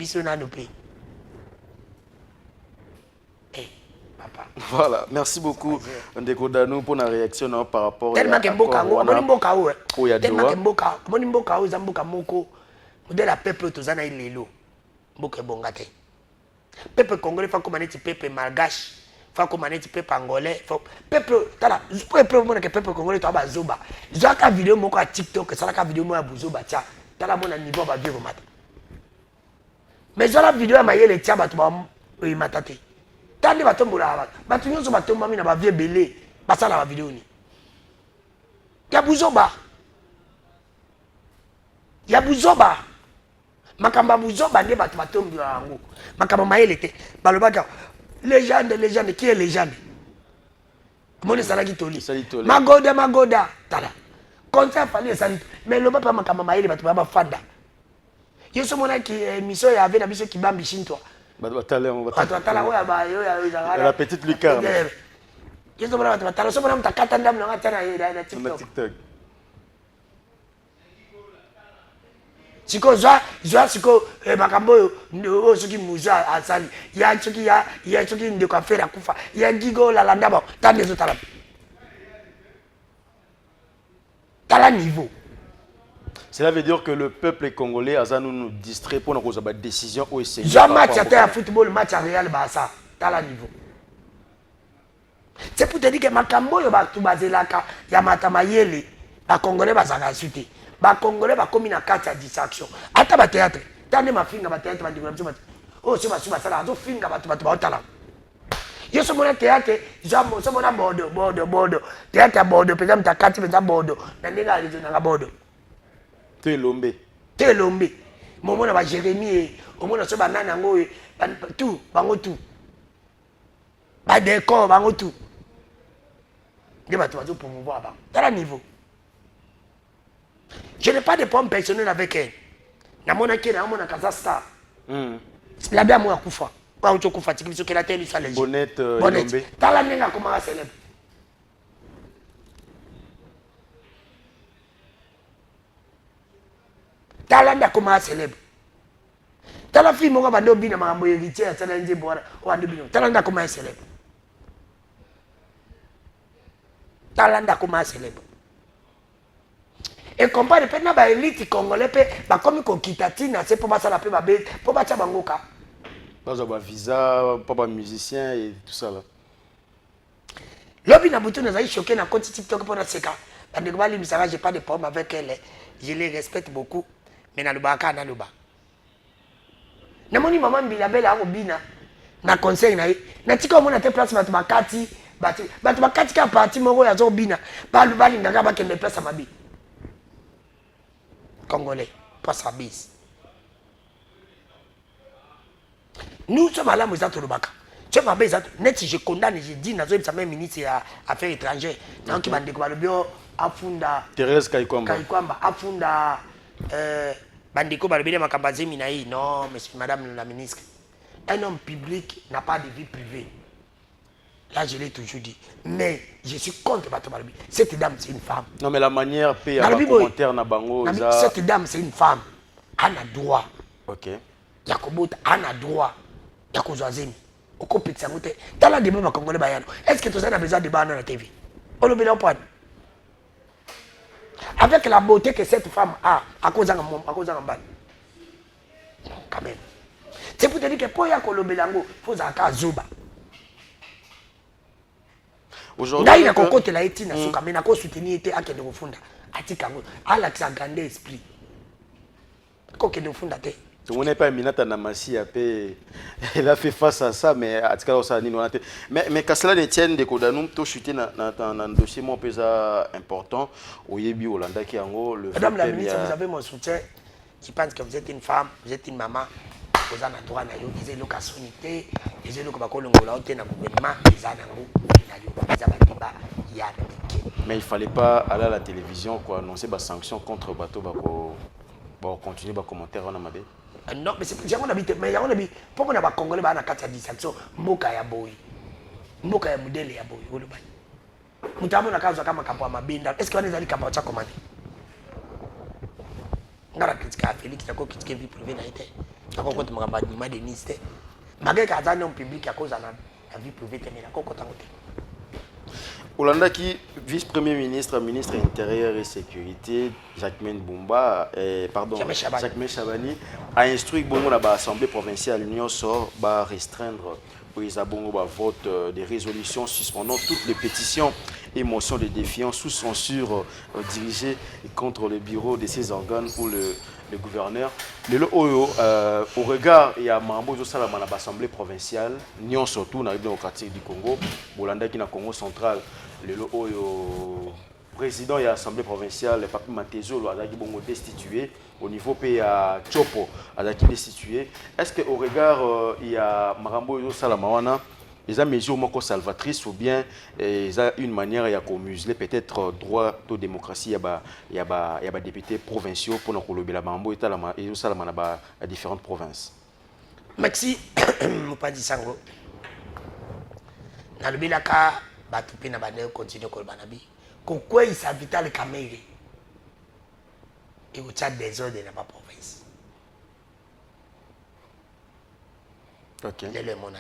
S4: papa.
S3: Voilà, merci beaucoup Ndeko Danou pour la réaction par rapport
S4: tellement que mboka ngo amoni mboka où tellement que mboka amoni mboka où zamboka moko modèle la peuple tozana ilelo mboka bongate peuple congolais fa comme neti peuple malgache fa comme neti peuple angolais peuple tala peuple mona que peuple congolais to ba zoba zaka vidéo moko à TikTok ça la vidéo mo ya buzoba tia tala mona niveau ba vieux mata mais la vidéo ya mayele tia ba to ba matate tande batombola bato nyonso batombami na bavie belé basala ba vidéo ni ya buzoba makamba buzoba nde bato batombola yango makamba mayele te balobaka légende qui est légende moni salaki toli magoda tala konta fali esali mais loba pa makamba mayele bato ba fanda yeso mona ki émission ya ave na biso kibambi shintwa
S3: la petite lucarne.
S4: Siko zwa siko makambo yo soki muza asali ya soki ndeko afera kufa ya gigo la landaba tande zo tala niveau.
S3: Cela veut dire que le peuple congolais a nous distrait pour nos décisions ou essayer.
S4: Jamais match à football, match à Real Barça, t'as la niveau. C'est pour te dire que makambo yo ba tout basé là ya matamayele, ba congolais ba sanga suite. Ba congolais ba comme na carte à distraction. Ata ba théâtre, tande ma finga ba théâtre ba ndiko ba. Oh c'est ba sala zo finga ba ba tala. Yo so mona théâtre, jamo so mona bordeaux. Théâtre bordeaux, par exemple ta carte pesa bordeaux. Na ndinga alizo na bordeaux.
S3: Telombe.
S4: Momo na ba Jérémie, omona so banana ngo tout, bango tout. Ba décor bango tout. Nde ba tuazo promouvoir ba. Tala niveau. Je n'ai pas de problème personnel avec elle. Na mona ke na mona kaza star. La bien moi kufa. Ba ucho kufa tiki biso ke la télé ça les.
S3: Bonnette.
S4: Tala nenga comment célèbre. Talanda comment célèbre. Tala fille moko bando bina makambo héritier tala nje bora wando bino. Talanda comment célèbre. Talanda comment célèbre. Et compare pe na ba élite congolais pe ba komi ko kitatina c'est pour ba sala pe ba be pour ba tcha bangoka.
S3: Ba visa, pas musicien et tout ça là.
S4: Lobi na butu na zai choqué na compte TikTok pour na seka. Bande ko bali misara j'ai pas de problème avec elle. Je les respecte beaucoup. Mais na lubaka na luba namoni maman Bilabela akobina na conseil na na tika omona te place bato bakati bato bakati ka parti moko ya zobina balubali ndaka bakende place mabi congolais place à bis nous sommes à la maison de lubaka tu m'as besoin net je condamne je dis na zo ça même ministre à affaires étrangères donc bande ko balobio afunda
S3: Thérèse Kaikwamba
S4: afunda bandiko balobele makambazemi na yi non monsieur madame la ministre un homme public n'a pas de vie privée là je l'ai toujours dit mais je suis contre bato balobi cette dame c'est une femme
S3: non mais la manière paye à commentaire na bango
S4: cette dame c'est une femme elle a droit
S3: OK
S4: yakobota elle a droit yakozwazemi okopetisa ngote tala débat bakongole bayano est-ce que tu as besoin de débat na TV olobela point avec la beauté que cette femme a à cause d'un bal. Quand même. C'est pour te dire que pour y avoir le belango, il faut que Zuba. Aujourd'hui, il y a un côté là, il y a un soutenir à qui de refonder. Atikango, à l'accent grand esprit. Quoi que de refonder.
S3: Tout le monde n'est pas Minata Namassi, elle a fait face à ça, mais à tout cas, mais quand cela détient des codanum, tout chuté dans un dossier mon plus important, au Yébi Hollanda qui en le.
S4: Madame la ministre, vous avez mon soutien. Je pense que vous êtes une femme, vous êtes une maman. Vous avez un droit à utiliser l'occasionité, vous avez le gouvernement,
S3: mais il ne fallait pas aller à la télévision pour annoncer des sanctions contre Bateau pour continuer les commentaires en Amabé.
S4: Non, mais c'est pour qu'on a Congolais dans la carte de distraction, Mboka ya boy. Mboka ya modèle ya boy. Mutamu na kazo kama kapo mabinda. Est-ce qu'on est allé kapo cha commandé? Ngara kritika Félix na ko kritika vie privée na été. Ako ko tumaka ba de niste. Magé ka za non public ya koza na. la vie privée mais la coco tango.
S3: Olanda qui vice-premier ministre, ministre intérieur et sécurité, Jacquemaine Boumba, Jacquemaine Chabani, a instruit Bongo dans l'Assemblée provinciale l'Union sort va restreindre pour les abonnés vote des résolutions suspendant toutes les pétitions et motions de défiance sous censure dirigées contre le bureau de ces organes ou le gouverneur. Au regard, il y a Mambo Salama dans l'Assemblée provinciale, Nyon surtout dans la République démocratique du Congo, Bolanda qui est dans le Congo central, le président de l'Assemblée provinciale, le papi Matezo, a été destitué. Au niveau PA Chopo, a été destitué. Est-ce qu'au regard, il y a Marambo Salamawana, ils ont mesure salvatrice ou bien ils ont une manière de museler peut-être droit de démocratie il y a des députés provinciaux pour nous colober la Marambo et Salamana à différentes provinces.
S4: Maxi, je pas dit ça. Dans le bilaka, batupi na bande continue kolbanabi. Pourquoi il s'habite à le Cameroun? Et au Tchad des ordres dans ma province.
S3: Ok.
S4: Lele mon ami.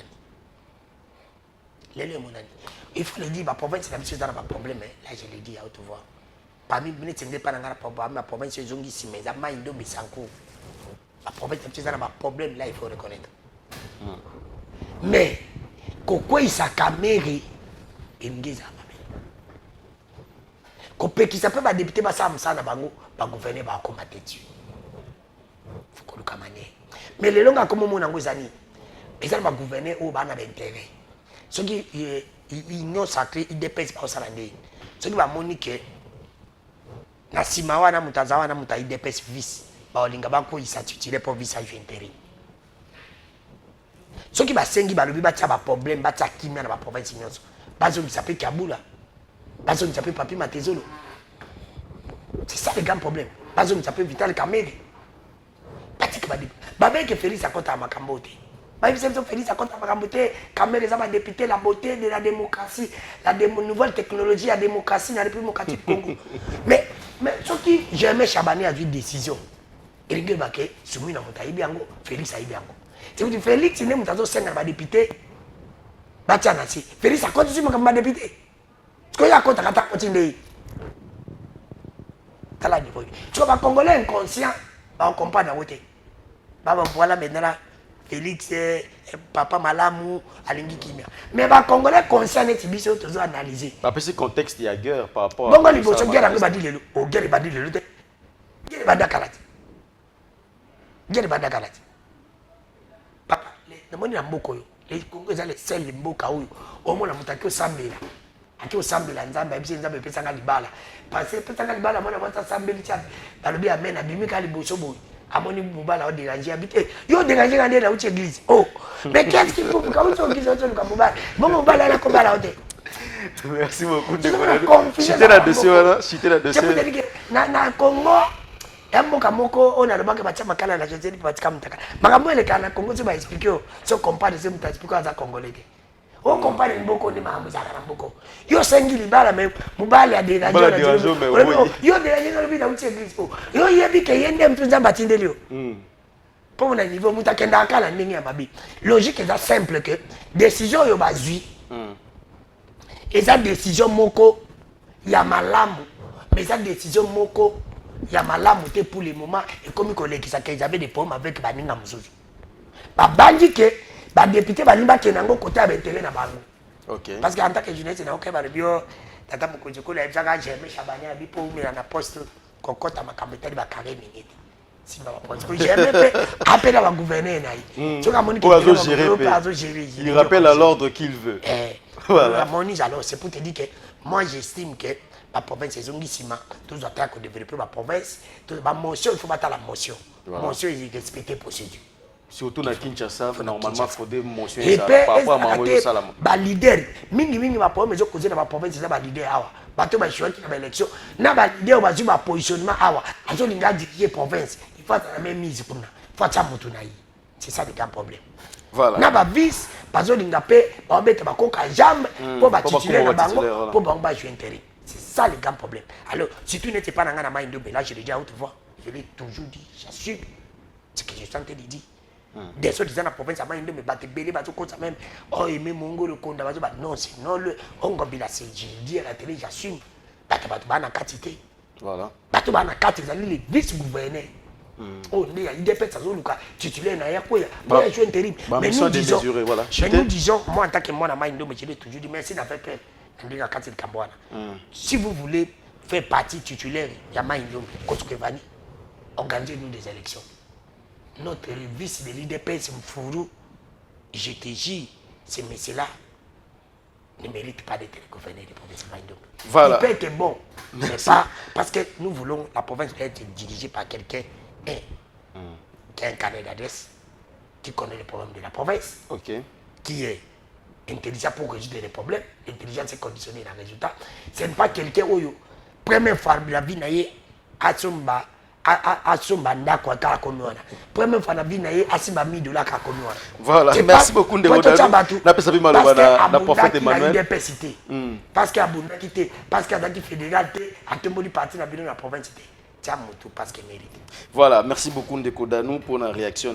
S4: Lele mon ami. Il faut le dire, ma province c'est la même chose dans ma problème. Là je le dis à haute voix. Parmi les gens qui ne sont pas dans ma province, ils ont dit si mais ça m'a indo bisanko. Ma province c'est la même chose dans ma problème là il faut reconnaître. Mais pourquoi il s'accamere il me dit ça. Qui s'appelle ma député Bassam Sana Bango, va gouverner va combattre dessus. Faut que le camanier. Mais les longs comme mon angozani, mais ça va gouverner au bas d'intérêt. Ceux qui ils n'ont sacré, ils dépassent pas au salandé. Ceux qui va moniquer, na simawa na mutazawa na muta ils dépassent vice. Ba olinga bako ils s'attirer pour vice à intérêt. Ceux qui va sengi ba lobi ba tia ba problème ba tia kimia na ba province nyonso. Bazo qui s'appelle Kabula. Bazo qui s'appelle Papi Matezolo. C'est ça le grand problème. Bazo qui s'appelle Vital Kamere. Patik Badi. Babé que Félix a compté à Makambote. Babé que Félix a compté à Makambote. Kamere ça va député la beauté de la démocratie, la nouvelle technologie, la démocratie dans la République démocratique du Congo. Mais ce qui j'aimais Chabani a vu une décision. Il dit que Soumi na Moutaï Biango, Félix a Biango. C'est que Félix il n'est pas 5 à député. Batianasi. Félix a compté sur ma député. Ce qu'il y a contre la continuer. Tu vois, les Congolais inconscients, on comprend dans côté. Voilà maintenant, Félix, Papa Malamou, Alingi Kimia. Mais les Congolais conscients, ils sont toujours analysés.
S3: Après ce contexte, il y a guerre par rapport
S4: à. Bon, il faut que guerre va dire le guerre va dire le guerre va dire guerre va dire papa, les moni na mboko yo, les Congolais les seuls mboka oyo, au moins la mutaki osambela. Aki osambela nzamba ebisi nzamba epesanga libala parce que epesanga libala mona mata sambeli tya balobi amen abimika liboso boy amoni mobala o déranger habité yo déranger ngande na uti église oh mais qu'est-ce qu'il faut quand on dit ça le mobala bon mobala na kombala ote.
S3: Merci beaucoup de citer là-dessus
S4: na Congo mboka moko on a le banque batia makala na jezeli batika mutaka makambo elekana Congo so ba expliquer so compare ce muta expliquer za congolais. On compare beaucoup de mamans à la boko. Yo sengi libala mais mubali a déranger. Yo déranger dans le vide où tu église. Yo yebi que yende mtunza batindelio. Pour mon niveau mutakenda kala ndenge ya babi. Logique est simple que décision yo bazui. Et ça décision moko ya malamu. Mais ça décision moko ya malamu te pour le moment et comme collègue ça qu'ils avaient des problèmes avec baninga mususu. Ba bandi que ba député ba limba kenango côté abentele na bango.
S3: OK.
S4: Parce que en tant que jeunesse na OK ba bio tata mukonje ko la ebzaka j'aime Chabani abi po umira na poste kokota makambetali ba carré minute. Si ba poste ko j'aime pe appel à gouverner na yi. Tu moni
S3: gérer. Il rappelle à l'ordre qu'il veut.
S4: Voilà. Alors c'est pour te dire que moi j'estime que la province est zongissima, tous les attaques de développer la province, la motion il faut battre la motion. Motion il respecter procédure.
S3: Surtout dans Kinshasa, normalement, il faut des motions
S4: par rapport à Mamoyo Salama. Les leaders, mingi ma problème, je cause dans ma province, c'est les leaders. Bateau va choisir dans l'élection. Na ba leader va jouer positionnement. Azo linga diriger province. Il faut la même mise pour nous. Il faut ça mutunaï. C'est ça le grand problème.
S3: Voilà.
S4: Na ba vice, bazo linga pe, ba mettre ba koka jambe pour ba titulaire na bango, pour ba jouer intérêt. C'est ça le grand problème. Alors, si tu n'étais pas dans la main de là, je l'ai dit à haute voix. Je l'ai toujours dit, j'assume ce que je suis en train de dire. des autres dans la province à Maïndo mais battre belé battre comme ça même oh aimer mongo le konda battre non sinon le on gobila c'est dit à la télé j'assume battre bana quantité
S3: voilà
S4: battre bana quantité les vice-gouverneurs oh il y a des personnes qui titulaire na ya quoi je suis terrible mais nous disons
S3: voilà
S4: nous disons moi en tant que moi na Maïndo mais je l'ai toujours dit merci d'avoir fait ndiga kati Kambwana si vous voulez faire partie titulaire ya Maïndo Kosukevani organisez-nous des élections. Notre vice de l'IDPS Mfourou, je te dis, ces messieurs-là ne méritent pas d'être gouverneurs de province Maïndo.
S3: Voilà.
S4: Il peut être bon, mais pas parce que nous voulons la province être dirigée par quelqu'un qui a un carnet d'adresse, qui connaît les problèmes de la province, qui est intelligent pour résoudre les problèmes. L'intelligence c'est conditionné dans le résultat. Ce n'est pas quelqu'un où première fois la vie n'a pas
S3: voilà, merci beaucoup
S4: parce qu'il parce qu'il fédéral parti dans la province parce qu'il mérite.
S3: Voilà, merci beaucoup Ndeko Danou pour la réaction.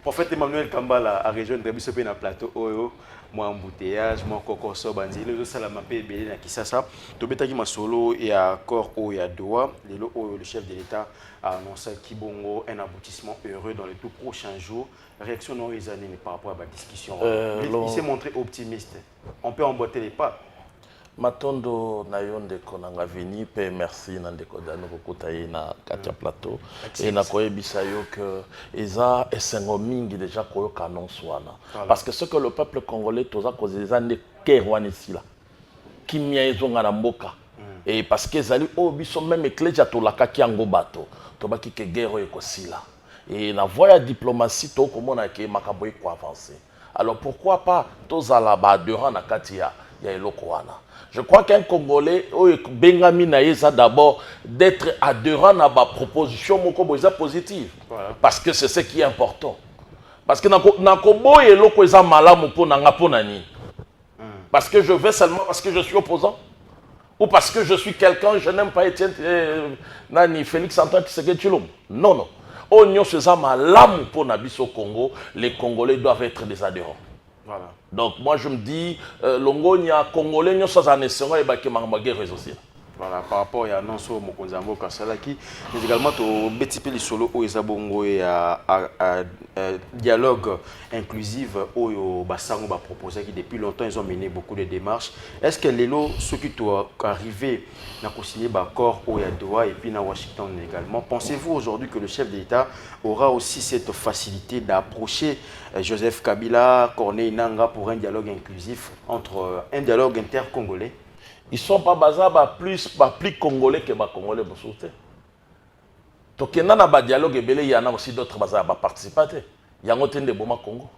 S3: Prophète Emmanuel Kambala a rejoint le plateau Oyo. Moi embouteillage, moi cocoso banzi, le salama pe belé na Kisasa. Tobetaki masolo et accord au ya Doha. Le chef de l'État a annoncé Kibongo un aboutissement heureux dans les tout prochains jours. Réaction non les années par rapport à la discussion. Il s'est montré optimiste. On peut emboîter les pas.
S5: Matondo nayo ndeko nanga vini pe merci na ndeko dano kokota ye na katia plateau et na koyebisa yo que eza esengo mingi déjà koyoka annonce wana parce que ce que le peuple congolais toza kozeza ne kerwani sila kimia ezonga na mboka et parce que ezali o biso même eklesia tolaka kiango bato tobaki ke guerre ekosila et na voie ya diplomatie to komona ke makabo eko avancer alors pourquoi pas tozala ba adhérent na katia ya eloko wana. Je crois qu'un Congolais, Bengami Naïsa d'abord, d'être adhérent à ma proposition positive. Voilà. Parce que c'est ce qui est important. Parce que parce que je vais seulement parce que je suis opposant. Ou parce que je suis quelqu'un, je n'aime pas Étienne Félix Antoine Tshisekedi Tshilombo. Non, non. Au Congo, les Congolais doivent être des adhérents. Voilà. Donc moi je me dis, Longonia Congolais, nous sommes en essayant et guerre aussi.
S3: Voilà, par rapport à l'annonce au Mokonzambo Kassalaki, mais également au Betipe Lisolo au Ezabongo et à dialogue inclusif au Bassango va proposer qui depuis longtemps ils ont mené beaucoup de démarches. Est-ce que les lots, ceux qui sont arrivés à signer l'accord au Doha et puis à Washington également, pensez-vous aujourd'hui que le chef de l'État aura aussi cette facilité d'approcher Joseph Kabila, Corneille Nangaa pour un dialogue inclusif entre un dialogue inter-congolais?
S5: Ils ne sont pas plus congolais que les congolais. Donc, il y a un dialogue, il y en a aussi d'autres qui participent. Il y a un autre Congo.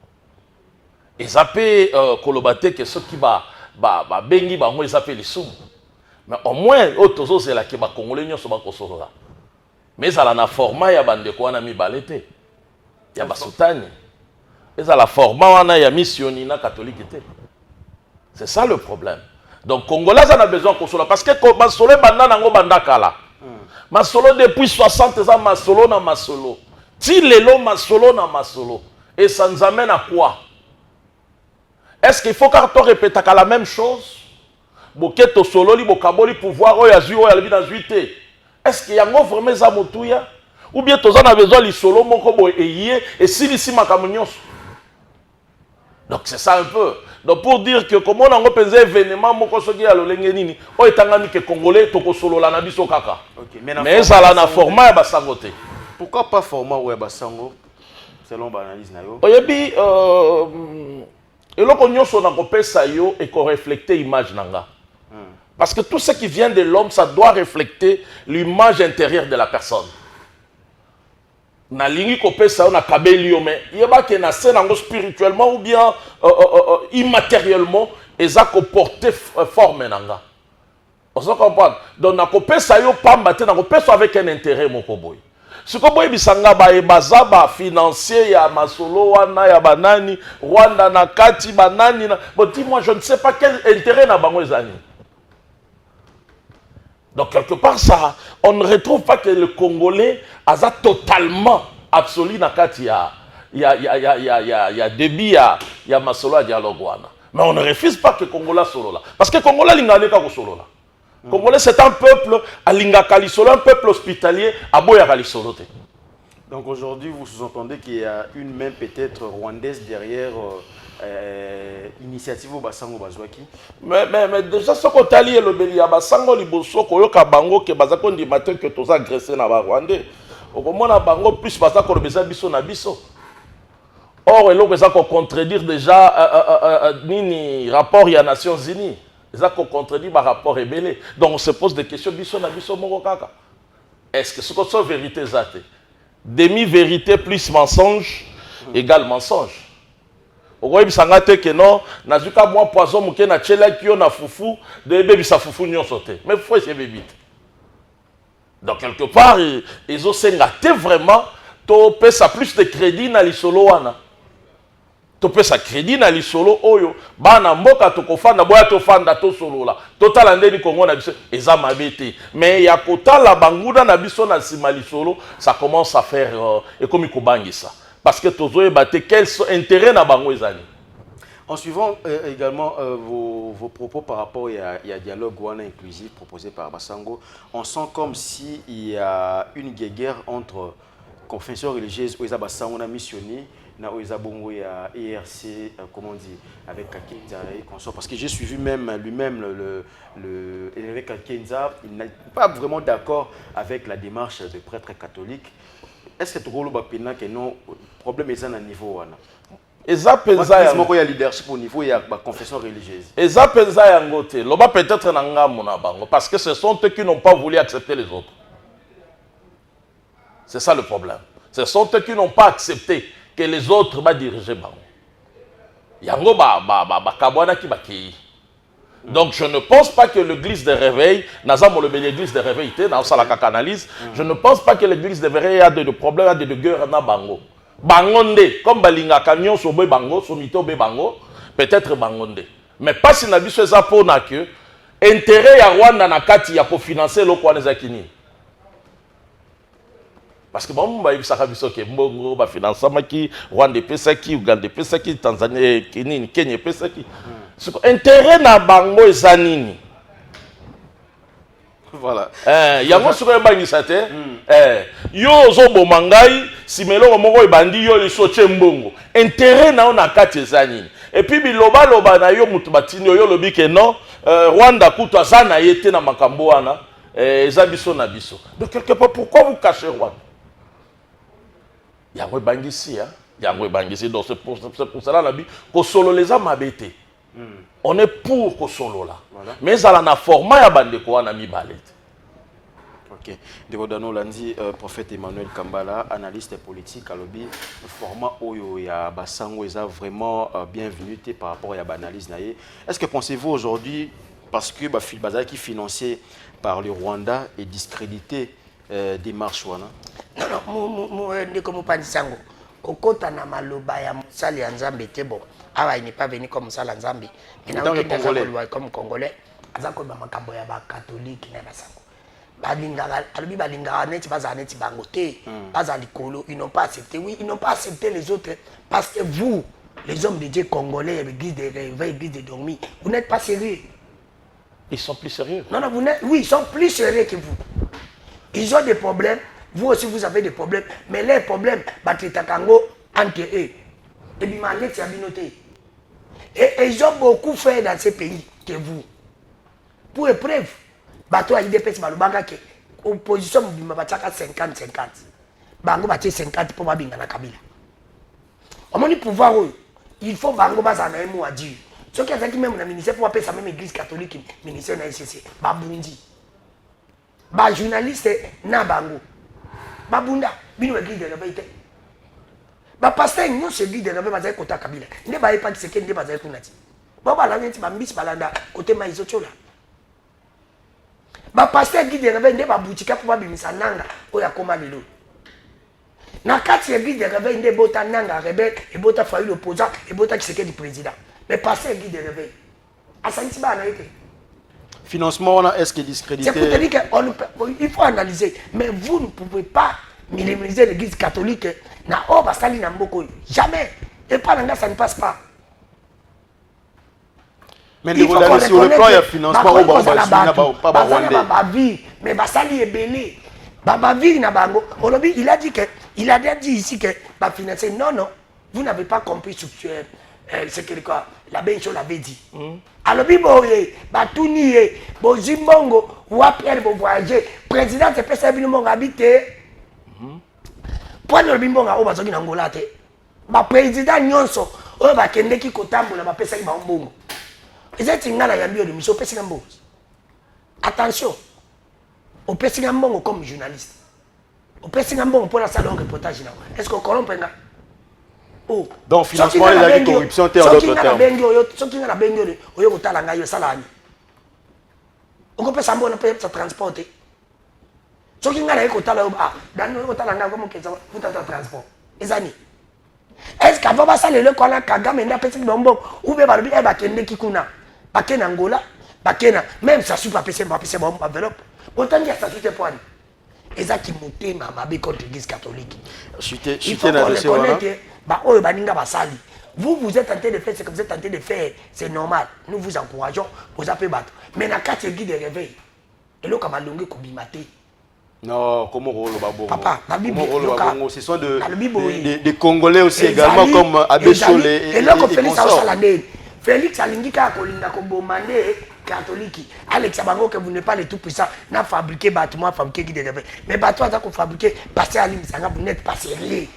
S5: Et ça peut colobater que ceux qui bengi ils appellent les soum. Mais au moins, c'est là que les congolais ne sont pas là. Mais ça a un format, il y a un format, il y a un soutane. Et ça a un format, il y a un missionnaire catholique. C'est ça le problème. Donc, Congolais en a besoin de cela. Parce que Masolo est bandakala. Masolo depuis 60 ans, Masolo na Masolo. Tilelo Masolo na Masolo. Et ça nous amène à quoi? Est-ce qu'il faut qu'on répète la même chose? Boketo solo li bokaboli pouvoir o ya zui o ya libi na zuité. Est-ce qu'il y a vraiment ça motuya? Ou bien tous on a besoin li solo moko bo eyé et si li si makamunyo. Donc c'est ça un peu. Donc pour dire que comme on a un événement, on est que Congolais, toko solo la nabi so kaka. Mais ça là na format ba sangote.
S3: Pourquoi pas format ou ba sango selon l'analyse na yo?
S5: Oyebi eloko nyonso na kopesa yo et ko refléter image nanga. Parce que tout ce qui vient de l'homme, ça doit refléter l'image intérieure de la personne. Na lingi kopesa na kabeli mais yeba ke na scène spirituellement ou bien immatériellement eza ko porter forme nanga. On se comprend. Donc na kopesa yo pamba te na kopesa avec un intérêt moko boy. Ce que boy bisanga ba ebaza ba financier ya masolo wana ya banani Rwanda na kati banani na bon dis-moi je ne sais pas quel intérêt na bango ezani. Donc, quelque part, ça, on ne retrouve pas que le Congolais a totalement absolu dans il y a débit, il y a masolo à dialogue. Mais on ne refuse pas que Congolais solo là. Parce que Congolais l'ingane ka solo là. Congolais c'est un peuple à l'ingakali solo, un peuple hospitalier à boyakali solo.
S3: Donc aujourd'hui, vous sous-entendez qu'il y a une main peut-être rwandaise derrière l'initiative au Basango Bazwaki.
S5: Mais déjà, ce qu'on t'a dit, le Béli à Basango, les Bosso, Koyoka Bango, qui est basé sur des matins que tu as agressé dans le Rwandais. Au moment où Bango, plus parce qu'on a besoin de biso. Or, il y a qu'on contredire déjà ni rapport à Nations Unies. Il y a qu'on contredit le rapport rebelle. Donc on se pose des questions, biso na biso morokaka. Est-ce que ce que c'est vérité zate? Demi-vérité plus mensonge égale mensonge. Okoyebi sangate que non, nazuka moi poison muke na chela kio na fufu, de bébé sa fufu nyon sauté. Mais faut essayer bébé. Donc quelque part, ils ont sengaté vraiment, to pesa plus de crédit na lisolo wana. To pesa crédit na lisolo oyo, bana mboka to kofanda boya to fanda to solo la. Total ndeni Congo na biso eza mabete. Mais ya kota la banguda na biso na sima lisolo, ça commence à faire et comme ikobangi ça. Parce que tozoye baté quels sont intérêts na bango ezali.
S3: En suivant également vos propos par rapport à dialogue Wana inclusif proposé par Basango, on sent comme s'il y a une guerre entre confessions religieuses où Basango a missionné, na Oeza Bongo et ERC, comment on dit, avec Kakenza et consort. Parce que j'ai suivi même lui-même l'évêque Kakenza, il n'est pas vraiment d'accord avec la démarche des prêtres catholiques. Est-ce que tu as que non, problème est à un niveau il y a leadership au niveau de la confession religieuse.
S5: Parce que ce sont eux qui n'ont pas voulu accepter les autres. C'est ça le problème. Ce sont eux qui n'ont pas accepté que les autres vont diriger. Donc je ne pense pas que l'église de réveil, l'église de réveil, je ne pense pas que l'église de réveil a de problèmes, a de guerre dans Bango. Bangonde, comme Balinga Canyon, Sobe Bango, Somito Be Bango, peut-être Bangonde. Mais pas si Nabi fait ça pour que intérêt à Rwanda Nakati pour financer le Kwanezakini. Parce que bon, il y a des gens qui ont financé Rwanda Pesaki, Uganda Pesaki, Tanzanie, Kenya Pesaki. Intérêt na Bango et Zanini.
S3: Voilà.
S5: Yango sur bangi sate. Yo zobo mangai, si melo moko ibandi yo li soche mbongo. Intérêt na on akati Zanini. Et puis biloba loba na yo mutu batini yo lobi ke non, Rwanda kutu azana yete na makambo wana, eza biso na biso. Donc quelque part pourquoi vous cachez Rwanda? Yango bangi si hein. Yango bangi si donc c'est pour cela la bi ko solo les amabete. On est pour Kosolo là. Voilà. Mais ça a un format à bande quoi na mi balette.
S3: OK. Dekodano Landi, prophète Emmanuel Kambala, analyste politique à lobby, format oyo ya Basango est vraiment bienvenu par rapport à l'analyse naie. Est-ce que pensez-vous aujourd'hui parce que Bazaki qui financé par le Rwanda est discrédité des marches wana?
S4: Non, ne comme pas Sango. Kokota na maloba ya musali ya Nzambe te bon. Ah, il n'est pas venu comme ça la Nzambe. Mais comme Congolais, azako ba makambo ya ba catholique na Basango. Balingara, alobi balingara neti bazaneti bangote, bazalikolo, ils n'ont pas accepté. Oui, ils n'ont pas accepté les autres parce que vous, les hommes de Dieu congolais, l'église de réveil, l'église de dormir, vous n'êtes pas sérieux.
S5: Ils sont plus sérieux.
S4: Non, vous n'êtes, oui, ils sont plus sérieux que vous. Ils ont des problèmes. Vous aussi, vous avez des problèmes. Mais les problèmes, Batritakango, entre eux. Et puis, et ils ont beaucoup fait dans ces pays que vous. Pour épreuve, bateau a IDPS, opposition, 50-50. Bango bâti 50 pour Babinga na Kabila. On m'a dit pouvoir, il faut Bango Bazana et moi dire. Ce qui a dit même le ministère pour appeler sa même église catholique, ministère de la SCC, Babundi. Ba journaliste na Bango. Babunda, bino église de réveil. Ba pasteur nous se dit de réveil bazay kota Kabila. Ne ba pas ce que ne bazay kunati. Ba ba la nti ba mbisi balanda côté maizo chola. Ba pasteur guide de réveil ne ba boutika pour ba bimisa nanga oya koma lelo. Na kati église de réveil ne bota nanga rebelle et bota failli l'opposant et bota qui se du président. Mais pasteur guide de réveil. Asanti ba na été.
S3: Financement, est-ce qu'il est discrédité?
S4: C'est pour te dire qu'il faut analyser. Mais vous ne pouvez pas minimiser l'église catholique na oh basali na mboko jamais et pas là ça ne passe pas.
S3: Mais sur le plan il y a financement
S4: mais basali est belé. Babavir na bango, Olobi, il a dit ici que va financer. Non, non, vous n'avez pas compris ce que quoi, la Bencho l'avait dit. Alobi boye, batuniye, bozimbongo, wapere bo voyager, président c'est pas servir mon habité. Point le bimbonga o bazoki na ngola te. Ba président nyonso, o ba kende ki kotambola ba pesa ki ba mbongo. Ezati ngala ya mbio de miso pesa mbongo. Attention. Au Pessinga Mbongo comme journaliste. Au Pessinga Mbongo pour la salle de reportage. Est-ce qu'on corrompt? Oh.
S3: Donc, financement et la corruption, c'est en d'autres termes.
S4: Ce qui est la bengue, on y a un langage, ça on peut s'en faire ça transporter. Ce qui est la transport. Les amis. Est-ce qu'avant ça, le colon Kagame n'a pas de bonbon ou bien il va kende kikuna. Baken Angola, Bakena, même ça suit pas PC, bon enveloppe. Autant dire ça, c'est point. Et ça qui monte ma contre l'église catholique. Il faut qu'on reconnaisse que vous êtes en train de faire ce que vous êtes en train de faire, c'est normal. Nous vous encourageons, vous appelez battre. Mais dans 4 guides de réveil, et là, comme à l'ongé, comme bimaté.
S3: Non, comment rôle Babongo?
S4: Papa,
S3: ce sont des Congolais aussi également, comme Abéchol et consorts.
S4: Félix Alingika Kolinga Kombomane catholique. Alex Abango que vous n'êtes pas les tout puissants, n'a fabriqué bâtiment, fabriqué qui devait. Mais bâtiment ça qu'on fabriqué, passer à l'Imsanga, vous n'êtes pas sérieux.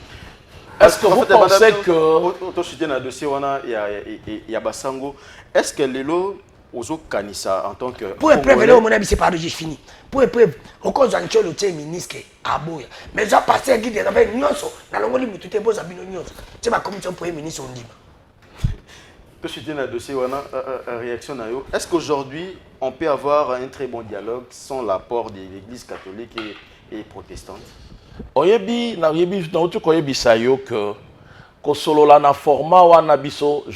S5: Est-ce que vous pensez que
S3: au soutien à dossier il y a Basango, est-ce que Lelo Ozo Kanissa en tant que
S4: pour épreuve là mon ami c'est pas j'ai fini. Pour épreuve au cause d'un cholo tient ministre Aboya. Mais ça passer qui devait nyonso na longoli mutute boza bino nyonso. C'est ma commission premier ministre on dit.
S3: Que je tiens à dossier réaction. Est-ce qu'aujourd'hui, on peut avoir un très bon dialogue sans l'apport de l'Église catholique et protestante?
S5: Je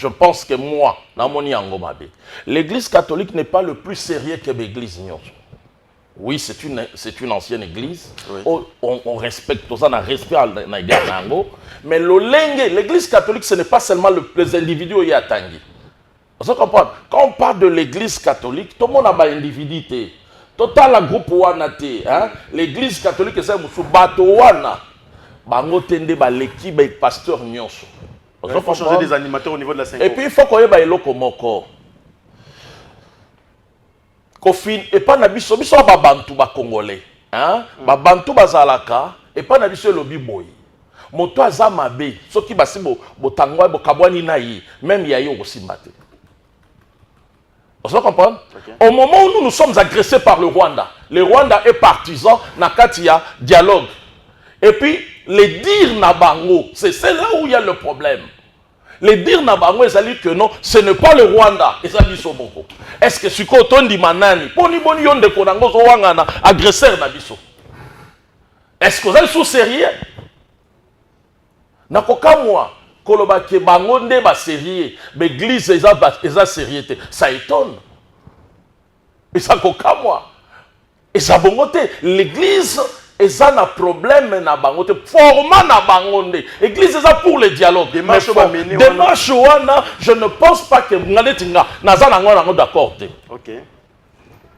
S5: pense que moi, l'Église catholique n'est pas le plus sérieux que l'Église. Oui, c'est une ancienne église. Oui. On respecte tout ça, on a respect à mais l'église catholique, ce n'est pas seulement les individus qui sont attendus. Vous comprenez? Quand on parle de l'église catholique, tout le monde a une individualité. Total la groupe Wanate, l'église catholique, c'est un bateau Wana. L'équipe et le pasteur Nyonso.
S3: Il faut changer des animateurs au niveau de la 5.
S5: Et puis il faut qu'on ait un locomoko. Et pas nabiso biso ba bantu ba congolais hein ba bantu bazalaka et pas nabiso lobi boy moto azama be soki basibo botangwa bokabwani na yi même yayi okosimate. Vous comprenez? Au moment où nous sommes agressés par le Rwanda est partisan na katia dialogue et puis les dire na bango c'est là où il y a le problème. Les dire nabango ezali que non, ce n'est pas le Rwanda, ezali soboko. Est-ce que si koton di manani, poni boni yonde konango zo wangana agresseur na biso. Est-ce que vous êtes sous sérieux? Nakoka moi, koloba ke bango nde ba sérieux, l'église eza sérieux. Ça étonne. Et ça koka moi. Et ça bongote, l'église eza na problème na bangote format na bangonde église eza pour le dialogue démarche wana je ne pense pas que nganetinga naza nango d'accord te.
S3: OK,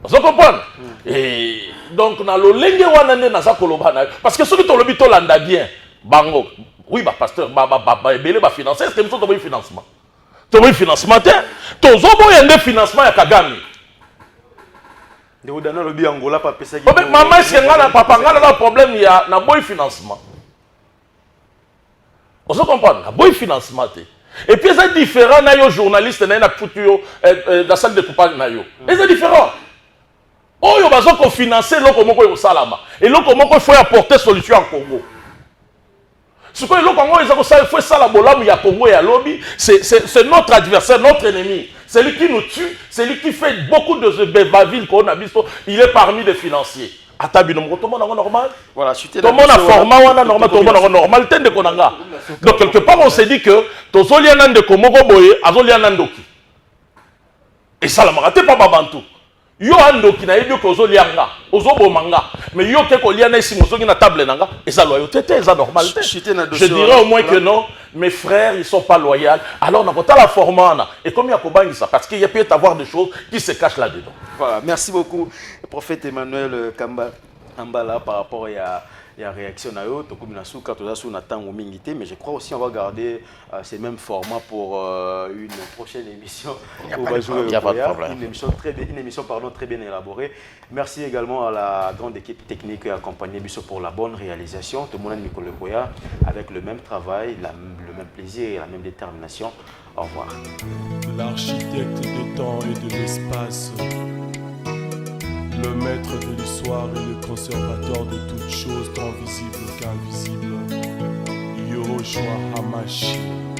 S5: vous comprenez? Et donc na lolenge wana ne naza koloba na parce que ceux qui tolobi to landa bien bango oui ba pasteur ba ebele ba financer est-ce que nous sommes financement to financement te to zobo yende financement ya Kagame. Maman, est-ce que papa a un problème, il y a un bon financement. Vous comprenez? Un bon financement. Et puis, c'est différent, les journalistes, dans la salle de coupage. C'est différent. Oh, il faut financer l'autre salama. Et l'autre il faut apporter solution en Congo. Ce que l'autre il faut ça la bolam il y a Congo et à lobby, c'est notre adversaire, notre ennemi. C'est lui qui nous tue, c'est lui qui fait beaucoup de bavures qu'on a vu. Il est parmi les financiers. Tout le monde est normal.
S3: Voilà,
S5: tout le monde a format normal, tout le monde est normal. Donc quelque part on s'est dit que Tozolianan de Komogo Boye, Azolianan Doki. Et ça la maraté pas Babantou. Yo andoki na yebi ko ozo lianga, ozo bomanga, mais yo te ko liana ici mozoki na table nanga, et ça loyauté, ça normal. Je dirais au moins que non, mes frères ils sont pas loyaux. Alors on a pas la formana et comme il y a Kobangi ça parce qu'il y a peut-être avoir des choses qui se cachent là-dedans.
S3: Voilà, merci beaucoup prophète Emmanuel Kambala par rapport à la réaction à eux, mais je crois aussi on va garder ces mêmes formats pour une prochaine émission. On va jouer une émission très bien élaborée. Merci également à la grande équipe technique accompagnée pour la bonne réalisation. Tout le monde Nicolas Boya avec le même travail, le même plaisir et la même détermination. Au revoir.
S1: L'architecte des temps et de l'espace, le maître de l'histoire et le conservateur de toutes choses, tant visibles qu'invisibles, Yahushua Hamashiach.